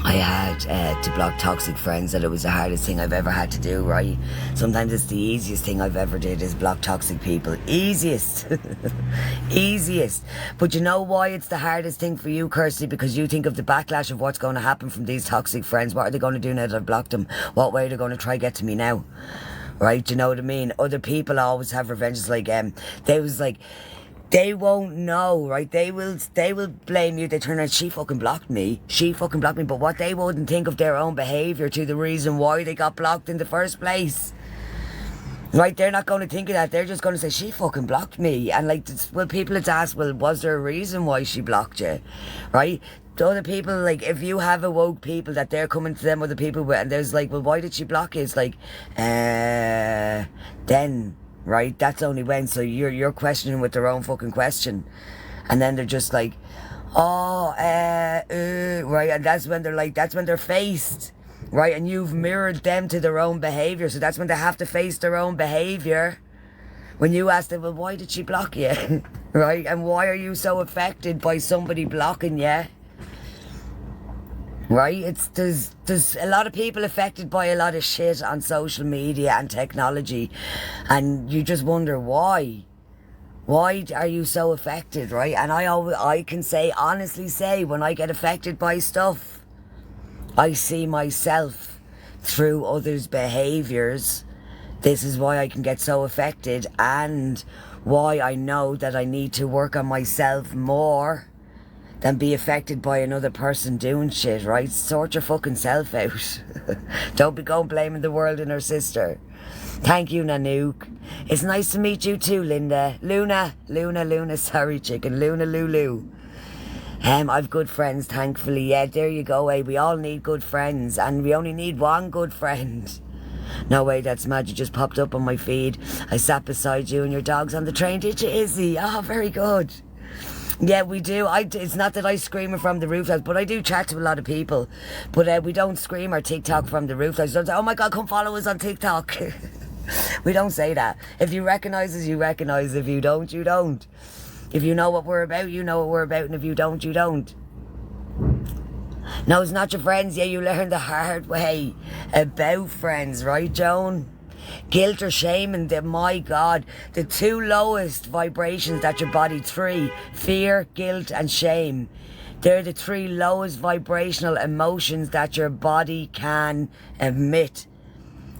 I had to block toxic friends, that it was the hardest thing I've ever had to do, right? Sometimes it's the easiest thing I've ever did is block toxic people. Easiest. Easiest. But you know why it's the hardest thing for you, Kirsty? Because you think of the backlash of what's going to happen from these toxic friends. What are they going to do now that I've blocked them? What way are they going to try to get to me now? Right? Do you know what I mean? Other people always have revenge. It's like, they won't know, right? They will blame you. They turn around, she fucking blocked me. But what they wouldn't think of their own behaviour to the reason why they got blocked in the first place. Right, they're not going to think of that. They're just going to say, she fucking blocked me. And like, well, people would ask, well, was there a reason why she blocked you? Right? The other people, like, if you have awoke people that they're coming to them other people with, and there's like, well, why did she block you? It's like, then, right? That's only when. So you're questioning with their own fucking question. And then they're just like, oh, right? And that's when they're like, that's when they're faced. Right, and you've mirrored them to their own behaviour, so that's when they have to face their own behaviour. When you ask them, well, why did she block you? Right, and why are you so affected by somebody blocking you? Right, there's a lot of people affected by a lot of shit on social media and technology, and you just wonder why. Why are you so affected, right? And I can honestly say, when I get affected by stuff, I see myself through others' behaviours. This is why I can get so affected, and why I know that I need to work on myself more than be affected by another person doing shit, right? Sort your fucking self out. Don't be going blaming the world and her sister. Thank you, Nanook. It's nice to meet you too, Linda. Luna, sorry chicken. Lulu. I've good friends, thankfully. Yeah, there you go, We all need good friends, and we only need one good friend. No way, that's mad. You just popped up on my feed. I sat beside you and your dog's on the train. Did you, Izzy? Oh, very good. Yeah, we do. It's not that I scream it from the rooftops, but I do chat to a lot of people. But we don't scream our TikTok from the rooftops. Don't say, oh my God, come follow us on TikTok. We don't say that. If you recognise us, you recognise. If you don't, you don't. If you know what we're about, you know what we're about. And if you don't, you don't. No, it's not your friends. Yeah, you learn the hard way about friends, right, Joan? Guilt or shame, and my God, the two lowest vibrations that your body, three: fear, guilt and shame. They're the three lowest vibrational emotions that your body can emit.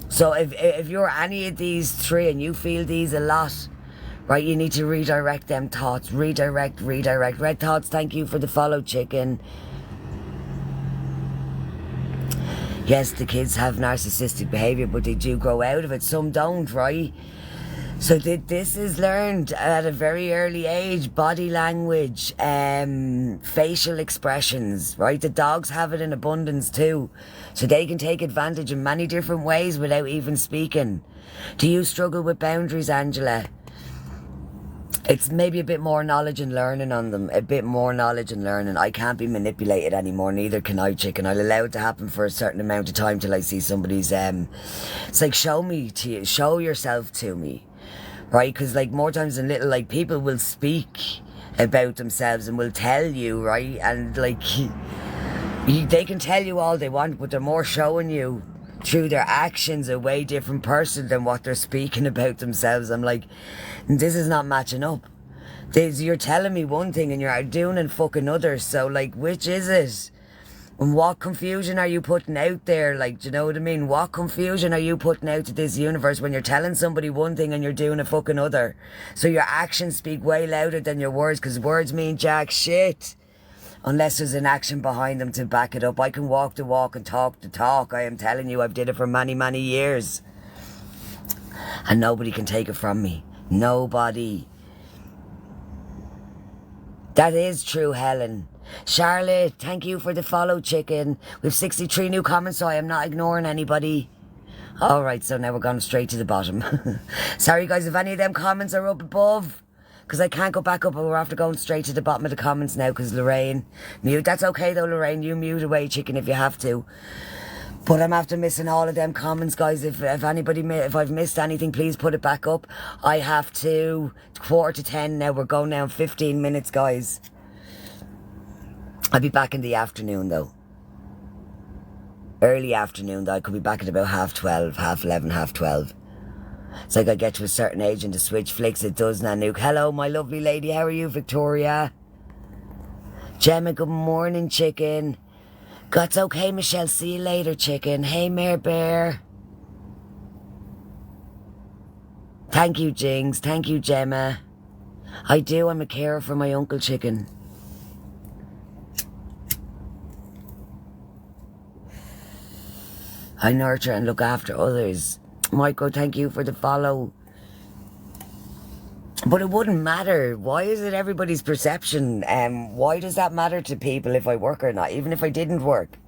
So if you're any of these three and you feel these a lot, right, you need to redirect them thoughts. Redirect. Red Thoughts, thank you for the follow, chicken. Yes, the kids have narcissistic behaviour, but they do grow out of it. Some don't, right? So this is learned at a very early age. Body language, facial expressions, right? The dogs have it in abundance too. So they can take advantage in many different ways without even speaking. Do you struggle with boundaries, Angela? It's maybe a bit more knowledge and learning on them. A bit more knowledge and learning. I can't be manipulated anymore. Neither can I, chicken. I'll allow it to happen for a certain amount of time till I see somebody's... It's like, show me to you. Show yourself to me. Right? Because like more times than little, like people will speak about themselves and will tell you, right? And like... They can tell you all they want, but they're more showing you through their actions a way different person than what they're speaking about themselves. I'm like, this is not matching up. You're telling me one thing and you're doing and fucking others. So like, which is it? And what confusion are you putting out there? Like, do you know what I mean? What confusion are you putting out to this universe when you're telling somebody one thing and you're doing a fucking other? So your actions speak way louder than your words, because words mean jack shit. Unless there's an action behind them to back it up. I can walk the walk and talk the talk. I am telling you, I've did it for many, many years. And nobody can take it from me. Nobody. That is true, Helen. Charlotte, thank you for the follow, chicken. We've 63 new comments, so I am not ignoring anybody. Alright, so now we're going straight to the bottom. Sorry guys, if any of them comments are up above, because I can't go back up, but we're after going straight to the bottom of the comments now, because Lorraine mute. That's okay though, Lorraine, you mute away, chicken, if you have to. But I'm after missing all of them comments, guys. If I've missed anything, please put it back up. I have to 9:45 now. We're going now in 15 minutes, guys. I'll be back in the afternoon though. Early afternoon though. I could be back at about 12:30, 11:30, 12:30. It's like I get to a certain age and the switch flicks. It does, Nanook. Hello, my lovely lady. How are you, Victoria? Gemma, good morning, chicken. God's okay, Michelle. See you later, chicken. Hey, Mare Bear. Thank you, Jings. Thank you, Gemma. I do. I'm a carer for my uncle, chicken. I nurture and look after others. Michael, thank you for the follow. But it wouldn't matter. Why is it everybody's perception? Why does that matter to people if I work or not? Even if I didn't work.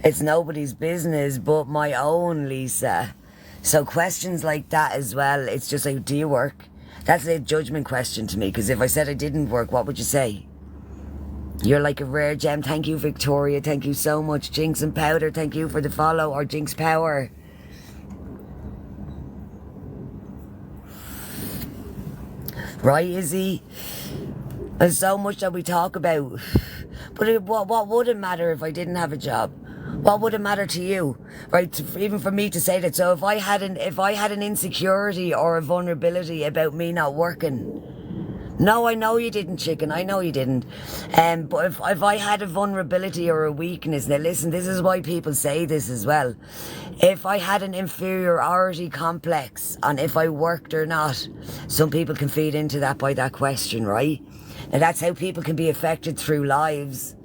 It's nobody's business but my own, Lisa. So questions like that as well, it's just like, do you work? That's a judgment question to me, because if I said I didn't work, what would you say? You're like a rare gem. Thank you, Victoria. Thank you so much. Jinx and Powder, thank you for the follow. Or Jinx Power. Right, Izzy? There's so much that we talk about. But what would it matter if I didn't have a job? What would it matter to you? Right, even for me to say that. So if I had an insecurity or a vulnerability about me not working. No, I know you didn't, chicken. I know you didn't. But if I had a vulnerability or a weakness, now listen, this is why people say this as well. If I had an inferiority complex on if I worked or not, some people can feed into that by that question, right? Now that's how people can be affected through lives,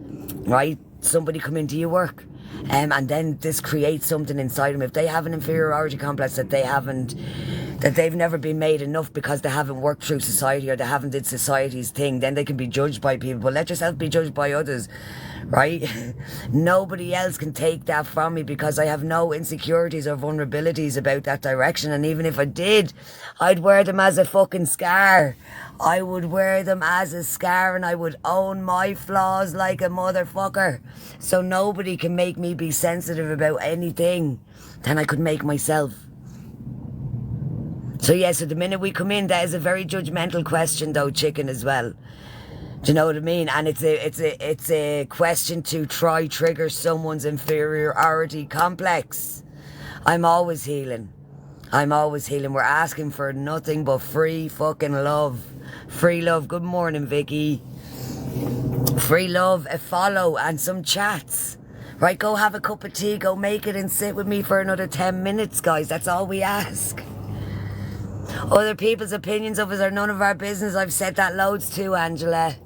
right? Somebody come in, do you work? And then this creates something inside them. If they have an inferiority complex that they've never been made enough because they haven't worked through society or they haven't did society's thing, then they can be judged by people. But let yourself be judged by others, right? Nobody else can take that from me because I have no insecurities or vulnerabilities about that direction. And even if I did, I'd wear them as a fucking scar. I would wear them as a scar and I would own my flaws like a motherfucker. So nobody can make me be sensitive about anything than I could make myself. So yeah, so the minute we come in, that is a very judgmental question though, chicken, as well. Do you know what I mean? And it's a question to try trigger someone's inferiority complex. I'm always healing. We're asking for nothing but free fucking love. Free love. Good morning, Vicky. Free love, a follow and some chats. Right, go have a cup of tea, go make it and sit with me for another 10 minutes, guys. That's all we ask. Other people's opinions of us are none of our business. I've said that loads too, Angela.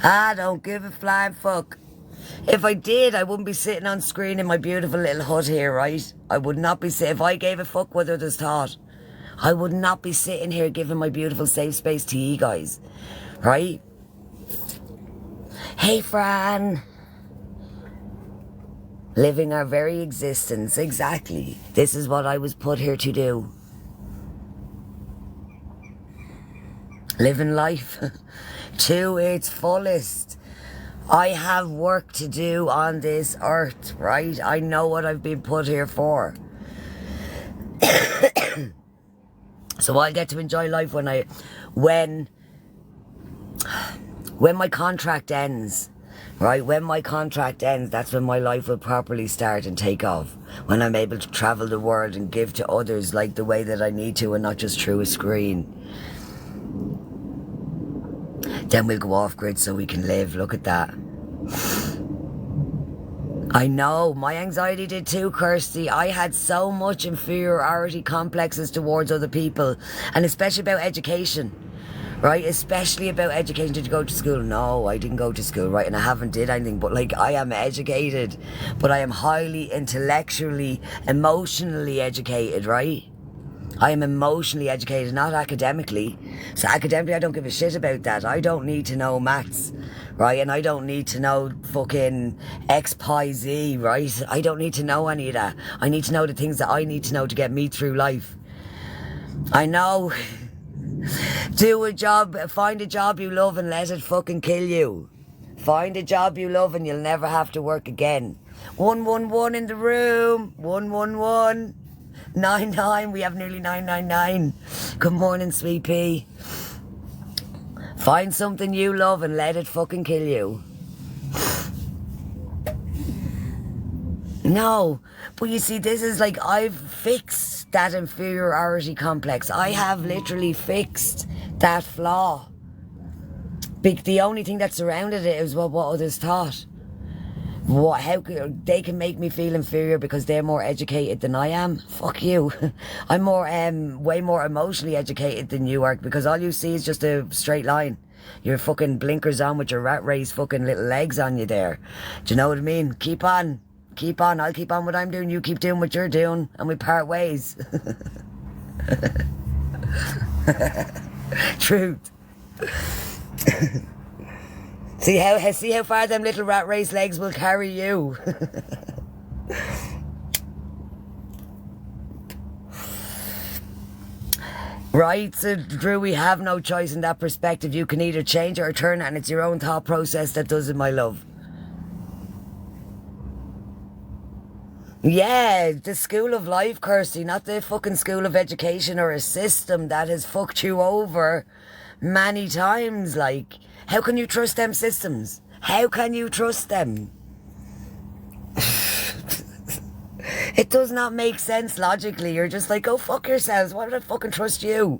I don't give a flying fuck. If I did, I wouldn't be sitting on screen in my beautiful little hut here, right? I would not be sitting. If I gave a fuck what others thought, I would not be sitting here giving my beautiful safe space to you guys, right? Hey, Fran. Living our very existence, exactly. This is what I was put here to do. Living life to its fullest. I have work to do on this earth, right? I know what I've been put here for. So I'll get to enjoy life when my contract ends. Right, when my contract ends, that's when my life will properly start and take off. When I'm able to travel the world and give to others like the way that I need to and not just through a screen. Then we'll go off grid so we can live. Look at that. I know, my anxiety did too, Kirsty. I had so much inferiority complexes towards other people, and especially about education. Right, especially about education. Did you go to school? No, I didn't go to school, right? And I haven't did anything, but like, I am educated, but I am highly intellectually, emotionally educated, right? I am emotionally educated, not academically. So academically, I don't give a shit about that. I don't need to know maths, right? And I don't need to know fucking X, Pi, Z, right? I don't need to know any of that. I need to know the things that I need to know to get me through life. I know. Do a job, find a job you love and let it fucking kill you. Find a job you love and you'll never have to work again. 111 in the room. 111. 99. We have nearly 999. Good morning, sweet pea. Find something you love and let it fucking kill you. No, but you see, this is like, I've fixed that inferiority complex. I have literally fixed that flaw. The only thing that surrounded it is what others thought. How they can make me feel inferior because they're more educated than I am. Fuck you. I'm way more emotionally educated than you are, because all you see is just a straight line. Your fucking blinkers on with your rat race fucking little legs on you there. Do you know what I mean? Keep on. keep on. I'll keep on what I'm doing. You keep doing what you're doing. And we part ways. Truth. See how far them little rat race legs will carry you. Right, so Drew, we have no choice in that perspective. You can either change it or turn it, and it's your own thought process that does it, my love. Yeah, the school of life, Kirsty, not the fucking school of education or a system that has fucked you over many times. Like, how can you trust them systems? How can you trust them? It does not make sense logically. You're just like, go fuck yourselves. Why would I fucking trust you?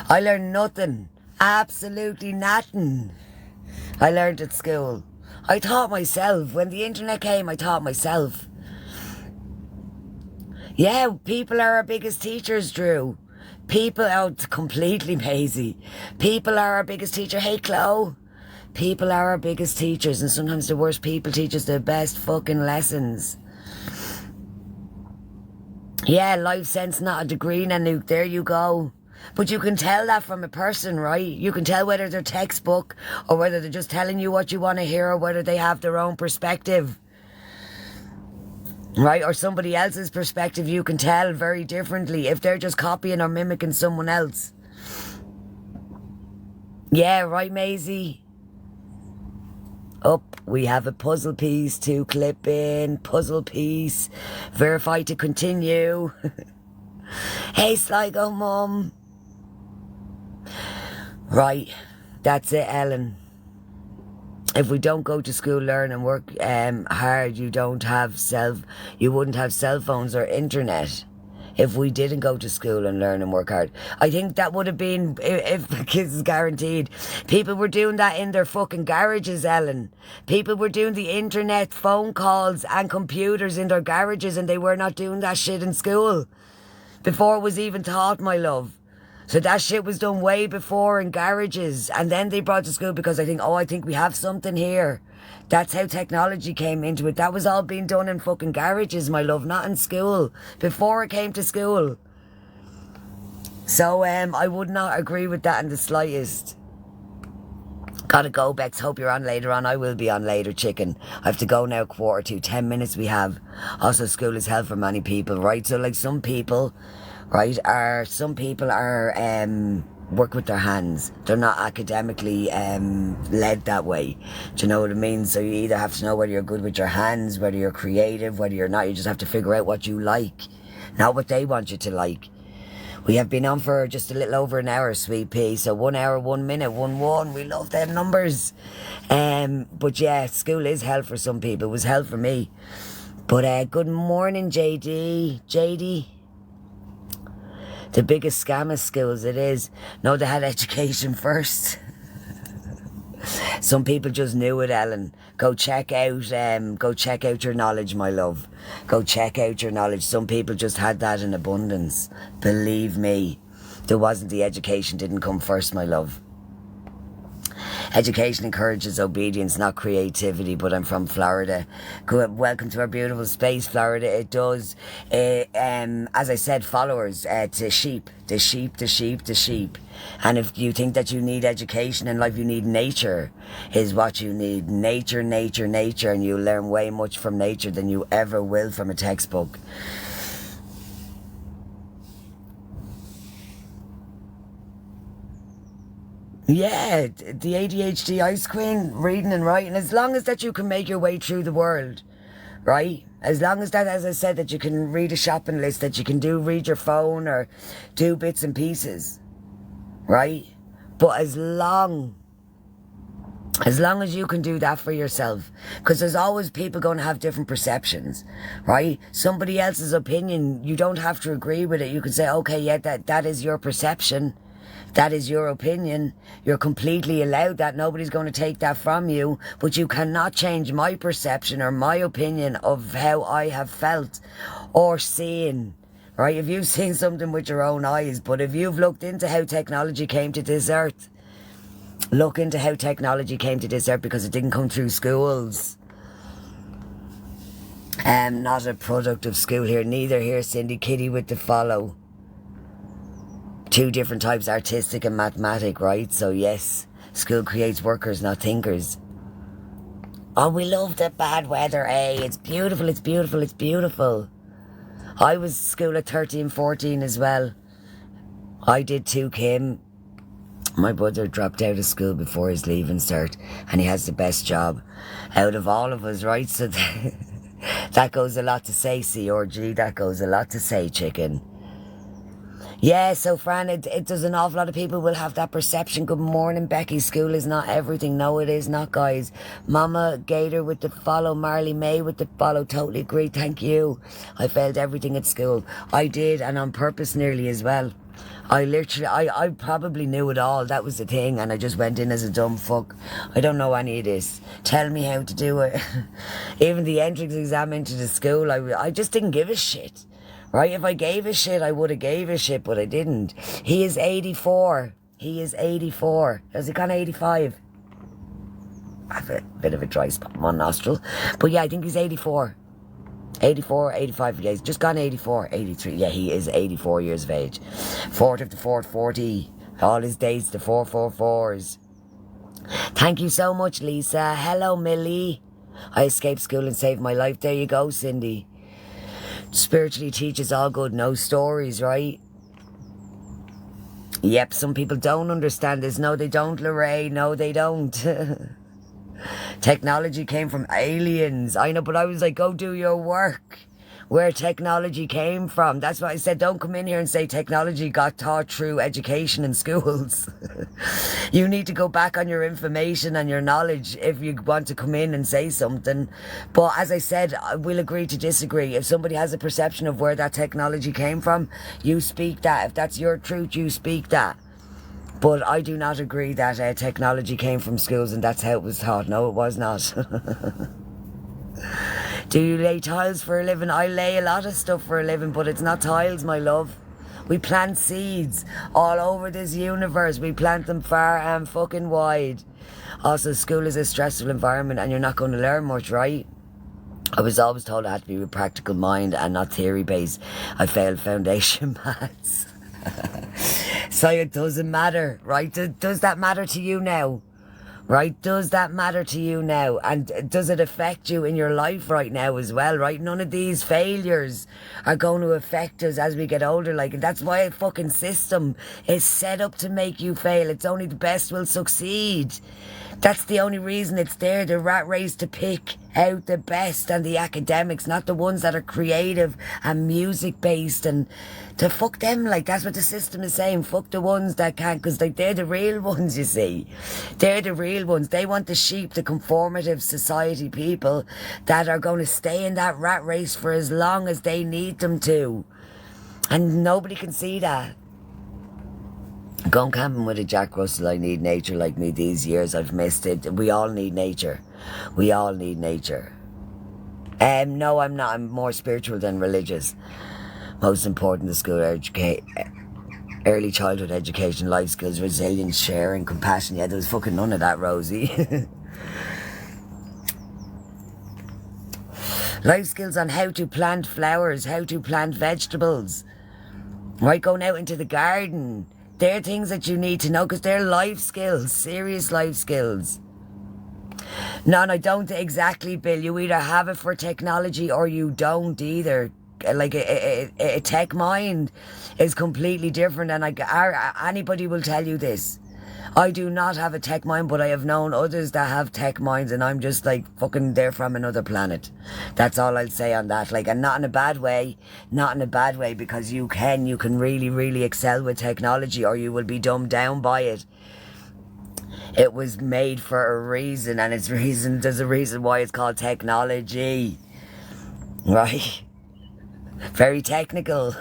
I learned nothing. Absolutely nothing. I learned at school. I taught myself. When the internet came, I taught myself. Yeah, people are our biggest teachers, Drew. People, oh, it's completely Maisie. People are our biggest teacher. Hey, Chloe. People are our biggest teachers, and sometimes the worst people teach us the best fucking lessons. Yeah, life sense, not a degree, Nanook. There you go. But you can tell that from a person, right? You can tell whether they're textbook or whether they're just telling you what you want to hear or whether they have their own perspective. Right? Or somebody else's perspective, you can tell very differently if they're just copying or mimicking someone else. Yeah, right, Maisie? Up, we have a puzzle piece to clip in. Puzzle piece. Verify to continue. Hey, Sligo Mum. Right, that's it, Ellen. If we don't go to school, learn and work hard, you wouldn't have cell phones or internet. If we didn't go to school and learn and work hard, I think that would have been, if the kids is guaranteed. People were doing that in their fucking garages, Ellen. People were doing the internet, phone calls and computers in their garages, and they were not doing that shit in school before it was even taught, my love. So that shit was done way before in garages, and then they brought it to school because I think we have something here. That's how technology came into it. That was all being done in fucking garages, my love, not in school. Before it came to school. So I would not agree with that in the slightest. Gotta go, Bex. Hope you're on later on. I will be on later, chicken. I have to go now, 1:45. 10 minutes we have. Also, school is hell for many people, right? So, like, some people are work with their hands. They're not academically led that way. Do you know what I mean? So you either have to know whether you're good with your hands, whether you're creative, whether you're not. You just have to figure out what you like, not what they want you to like. We have been on for just a little over an hour, Sweet Pea. So 1 hour, 1 minute, 1-1. We love them numbers. But yeah, school is hell for some people. It was hell for me. But good morning, JD. The biggest scam of schools, it is. No, they had education first. Some people just knew it, Ellen. Go check out your knowledge, my love. Go check out your knowledge. Some people just had that in abundance. Believe me, the education didn't come first, my love. Education encourages obedience, not creativity, but I'm from Florida. Welcome to our beautiful space, Florida. It does, as I said, followers to sheep. The sheep. And if you think that you need education in life, you need nature, is what you need. Nature, and you'll learn way much from nature than you ever will from a textbook. Yeah, the ADHD ice queen, reading and writing, as long as that you can make your way through the world, right? As long as that, as I said, that you can read a shopping list, that you can read your phone or do bits and pieces, right? But as long as you can do that for yourself, because there's always people going to have different perceptions, right? Somebody else's opinion, you don't have to agree with it. You can say, okay, yeah, that is your perception. That is your opinion. You're completely allowed that. Nobody's going to take that from you. But you cannot change my perception or my opinion of how I have felt or seen. Right? If you've seen something with your own eyes, but if you've looked into how technology came to this earth, Look into how technology came to this earth because it didn't come through schools. Not a product of school here. Neither here, Cindy. Kitty with the follow. 2 different types, artistic and mathematic, right? So yes, school creates workers, not thinkers. Oh, we love the bad weather, eh? It's beautiful, it's beautiful, it's beautiful. I was at school at 13, 14 as well. I did too, Kim. My brother dropped out of school before his leaving cert, and he has the best job out of all of us, right? So that goes a lot to say, CRG. That goes a lot to say, chicken. Yeah, so Fran, it does an awful lot of people will have that perception. Good morning, Becky. School is not everything. No, it is not, guys. Mama Gator with the follow. Marley May with the follow. Totally agree. Thank you. I failed everything at school. I did, and on purpose nearly as well. I probably knew it all. That was the thing, and I just went in as a dumb fuck. I don't know any of this. Tell me how to do it. Even the entrance exam into the school, I just didn't give a shit. Right, if I gave a shit, I would have gave a shit, but I didn't. He is 84. He is 84. Has he gone 85? I have a bit of a dry spot in one nostril. But yeah, I think he's 84. 84, 85, yeah, he's just gone 84, 83. Yeah, he is 84 years of age. 4th of the 4th, 40. All his dates, the 444s. Thank you so much, Lisa. Hello, Millie. I escaped school and saved my life. There you go, Cindy. Spiritually teaches all good, no stories, right? Yep, some people don't understand this. No, they don't, Lorraine. No, they don't. Technology came from aliens. I know, but I was like, go do your work. Where technology came from. That's why I said, don't come in here and say technology got taught through education in schools. You need to go back on your information and your knowledge if you want to come in and say something. But as I said, we'll agree to disagree. If somebody has a perception of where that technology came from, you speak that. If that's your truth, you speak that. But I do not agree that technology came from schools and that's how it was taught. No, it was not. Do you lay tiles for a living? I lay a lot of stuff for a living, but it's not tiles, my love. We plant seeds all over this universe. We plant them far and fucking wide. Also, school is a stressful environment and you're not going to learn much, right? I was always told I had to be with practical mind and not theory-based. I failed foundation maths. So it doesn't matter, right? Does that matter to you now? Right? Does that matter to you now? And does it affect you in your life right now as well, right? None of these failures are going to affect us as we get older. Like, that's why a fucking system is set up to make you fail. It's only the best will succeed. That's the only reason it's there, the rat race to pick out the best and the academics, not the ones that are creative and music based, and to fuck them. Like, that's what the system is saying. Fuck the ones that can't, because like, they're the real ones, you see. They're the real ones. They want the sheep, the conformative society people that are going to stay in that rat race for as long as they need them to. And nobody can see that. Going camping with a Jack Russell, I need nature like me these years. I've missed it. We all need nature. We all need nature. No, I'm not. I'm more spiritual than religious. Most important, the school early childhood education, life skills, resilience, sharing, compassion. Yeah, there was fucking none of that, Rosie. Life skills on how to plant flowers, how to plant vegetables. Right, going out into the garden. They're things that you need to know because they're life skills, serious life skills. No, I don't exactly, Bill. You either have it for technology or you don't either. Like a tech mind is completely different, and anybody will tell you this. I do not have a tech mind, but I have known others that have tech minds, and I'm just like, fucking, they're from another planet. That's all I'll say on that. Like, and not in a bad way, because you can really, really excel with technology, or you will be dumbed down by it. It was made for a reason, and there's a reason why it's called technology. Right? Very technical.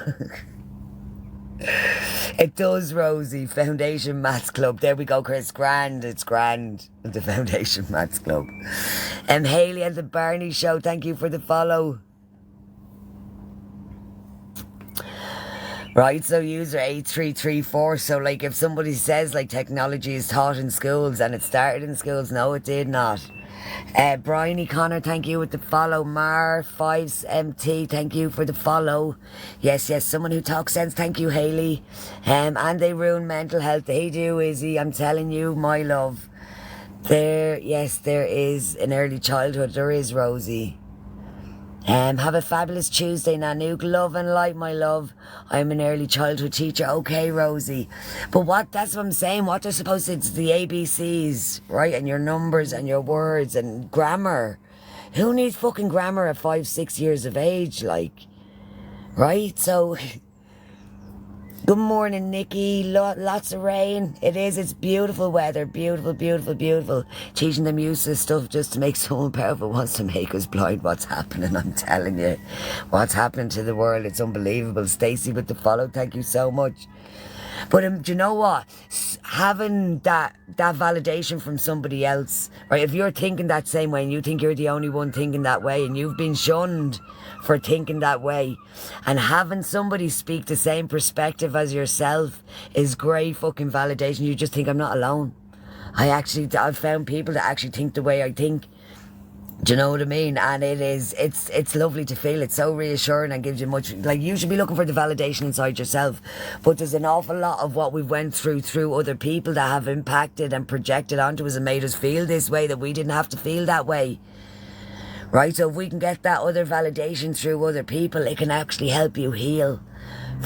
It does, Rosie. Foundation Maths Club. There we go, Chris. Grand. It's grand. The Foundation Maths Club. Hayley and the Barney Show. Thank you for the follow. Right, so user 8334. So, like, if somebody says, like, technology is taught in schools and it started in schools, no, it did not. Bryony Connor, thank you with the follow. Mar5MT, thank you for the follow. Yes, someone who talks sense, thank you, Hayley. And they ruin mental health. They do, Izzy. I'm telling you, my love. There is an early childhood. There is, Rosie. Have a fabulous Tuesday, Nanook. Love and light, my love. I'm an early childhood teacher. Okay, Rosie. But that's what I'm saying. What they're supposed to, it's the ABCs, right? And your numbers and your words and grammar. Who needs fucking grammar at 5, 6 years of age? Like, right? So, good morning, Nikki. Lots of rain. It is. It's beautiful weather. Beautiful, beautiful, beautiful. Teaching them useless stuff just to make someone powerful wants to make us blind. What's happening? I'm telling you. What's happening to the world? It's unbelievable. Stacey with the follow. Thank you so much. But do you know what? Having that validation from somebody else, right? If you're thinking that same way and you think you're the only one thinking that way and you've been shunned for thinking that way, and having somebody speak the same perspective as yourself is great fucking validation. You just think, I'm not alone. I've found people that actually think the way I think. Do you know what I mean? And it's lovely to feel. It's so reassuring and gives you much, like, you should be looking for the validation inside yourself. But there's an awful lot of what we've went through other people that have impacted and projected onto us and made us feel this way that we didn't have to feel that way. Right? So if we can get that other validation through other people, it can actually help you heal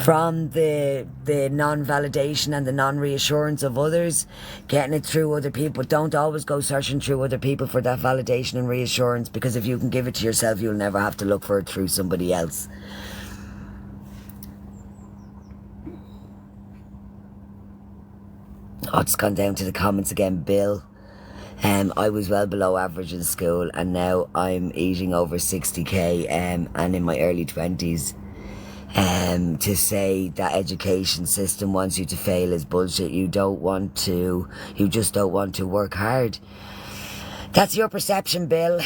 from the non-validation and the non-reassurance of others, getting it through other people. But don't always go searching through other people for that validation and reassurance, because if you can give it to yourself, you'll never have to look for it through somebody else. Oh, it's gone down to the comments again, Bill. I was well below average in school and now I'm eating over 60k and in my early 20s. To say that education system wants you to fail is bullshit. You just don't want to work hard. That's your perception, Bill.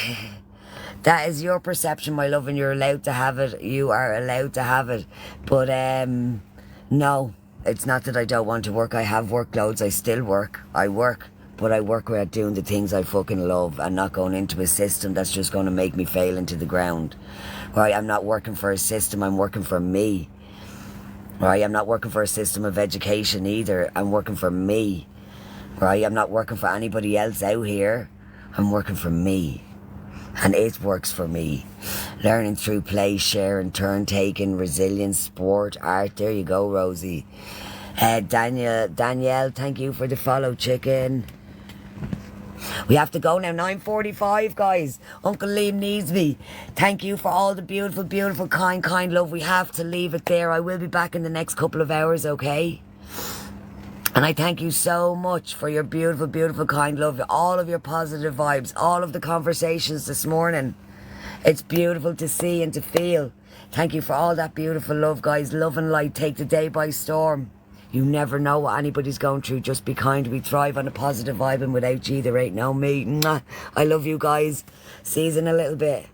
That is your perception, my love, and you're allowed to have it. You are allowed to have it. But no, it's not that I don't want to work. I have workloads. I still work. I work. But I work at doing the things I fucking love and not going into a system that's just going to make me fail into the ground. Right? I'm not working for a system. I'm working for me. Right? I'm not working for a system of education either. I'm working for me. Right? I'm not working for anybody else out here. I'm working for me. And it works for me. Learning through play, sharing, turn taking, resilience, sport, art. There you go, Rosie. Danielle, thank you for the follow, chicken. We have to go now, 9:45, guys. Uncle Liam needs me. Thank you for all the beautiful, beautiful, kind love. We have to leave it there. I will be back in the next couple of hours, okay? And I thank you so much for your beautiful, beautiful, kind love. All of your positive vibes. All of the conversations this morning. It's beautiful to see and to feel. Thank you for all that beautiful love, guys. Love and light. Take the day by storm. You never know what anybody's going through. Just be kind. We thrive on a positive vibe, and without you, there ain't no me. Mwah. I love you guys. See you in a little bit.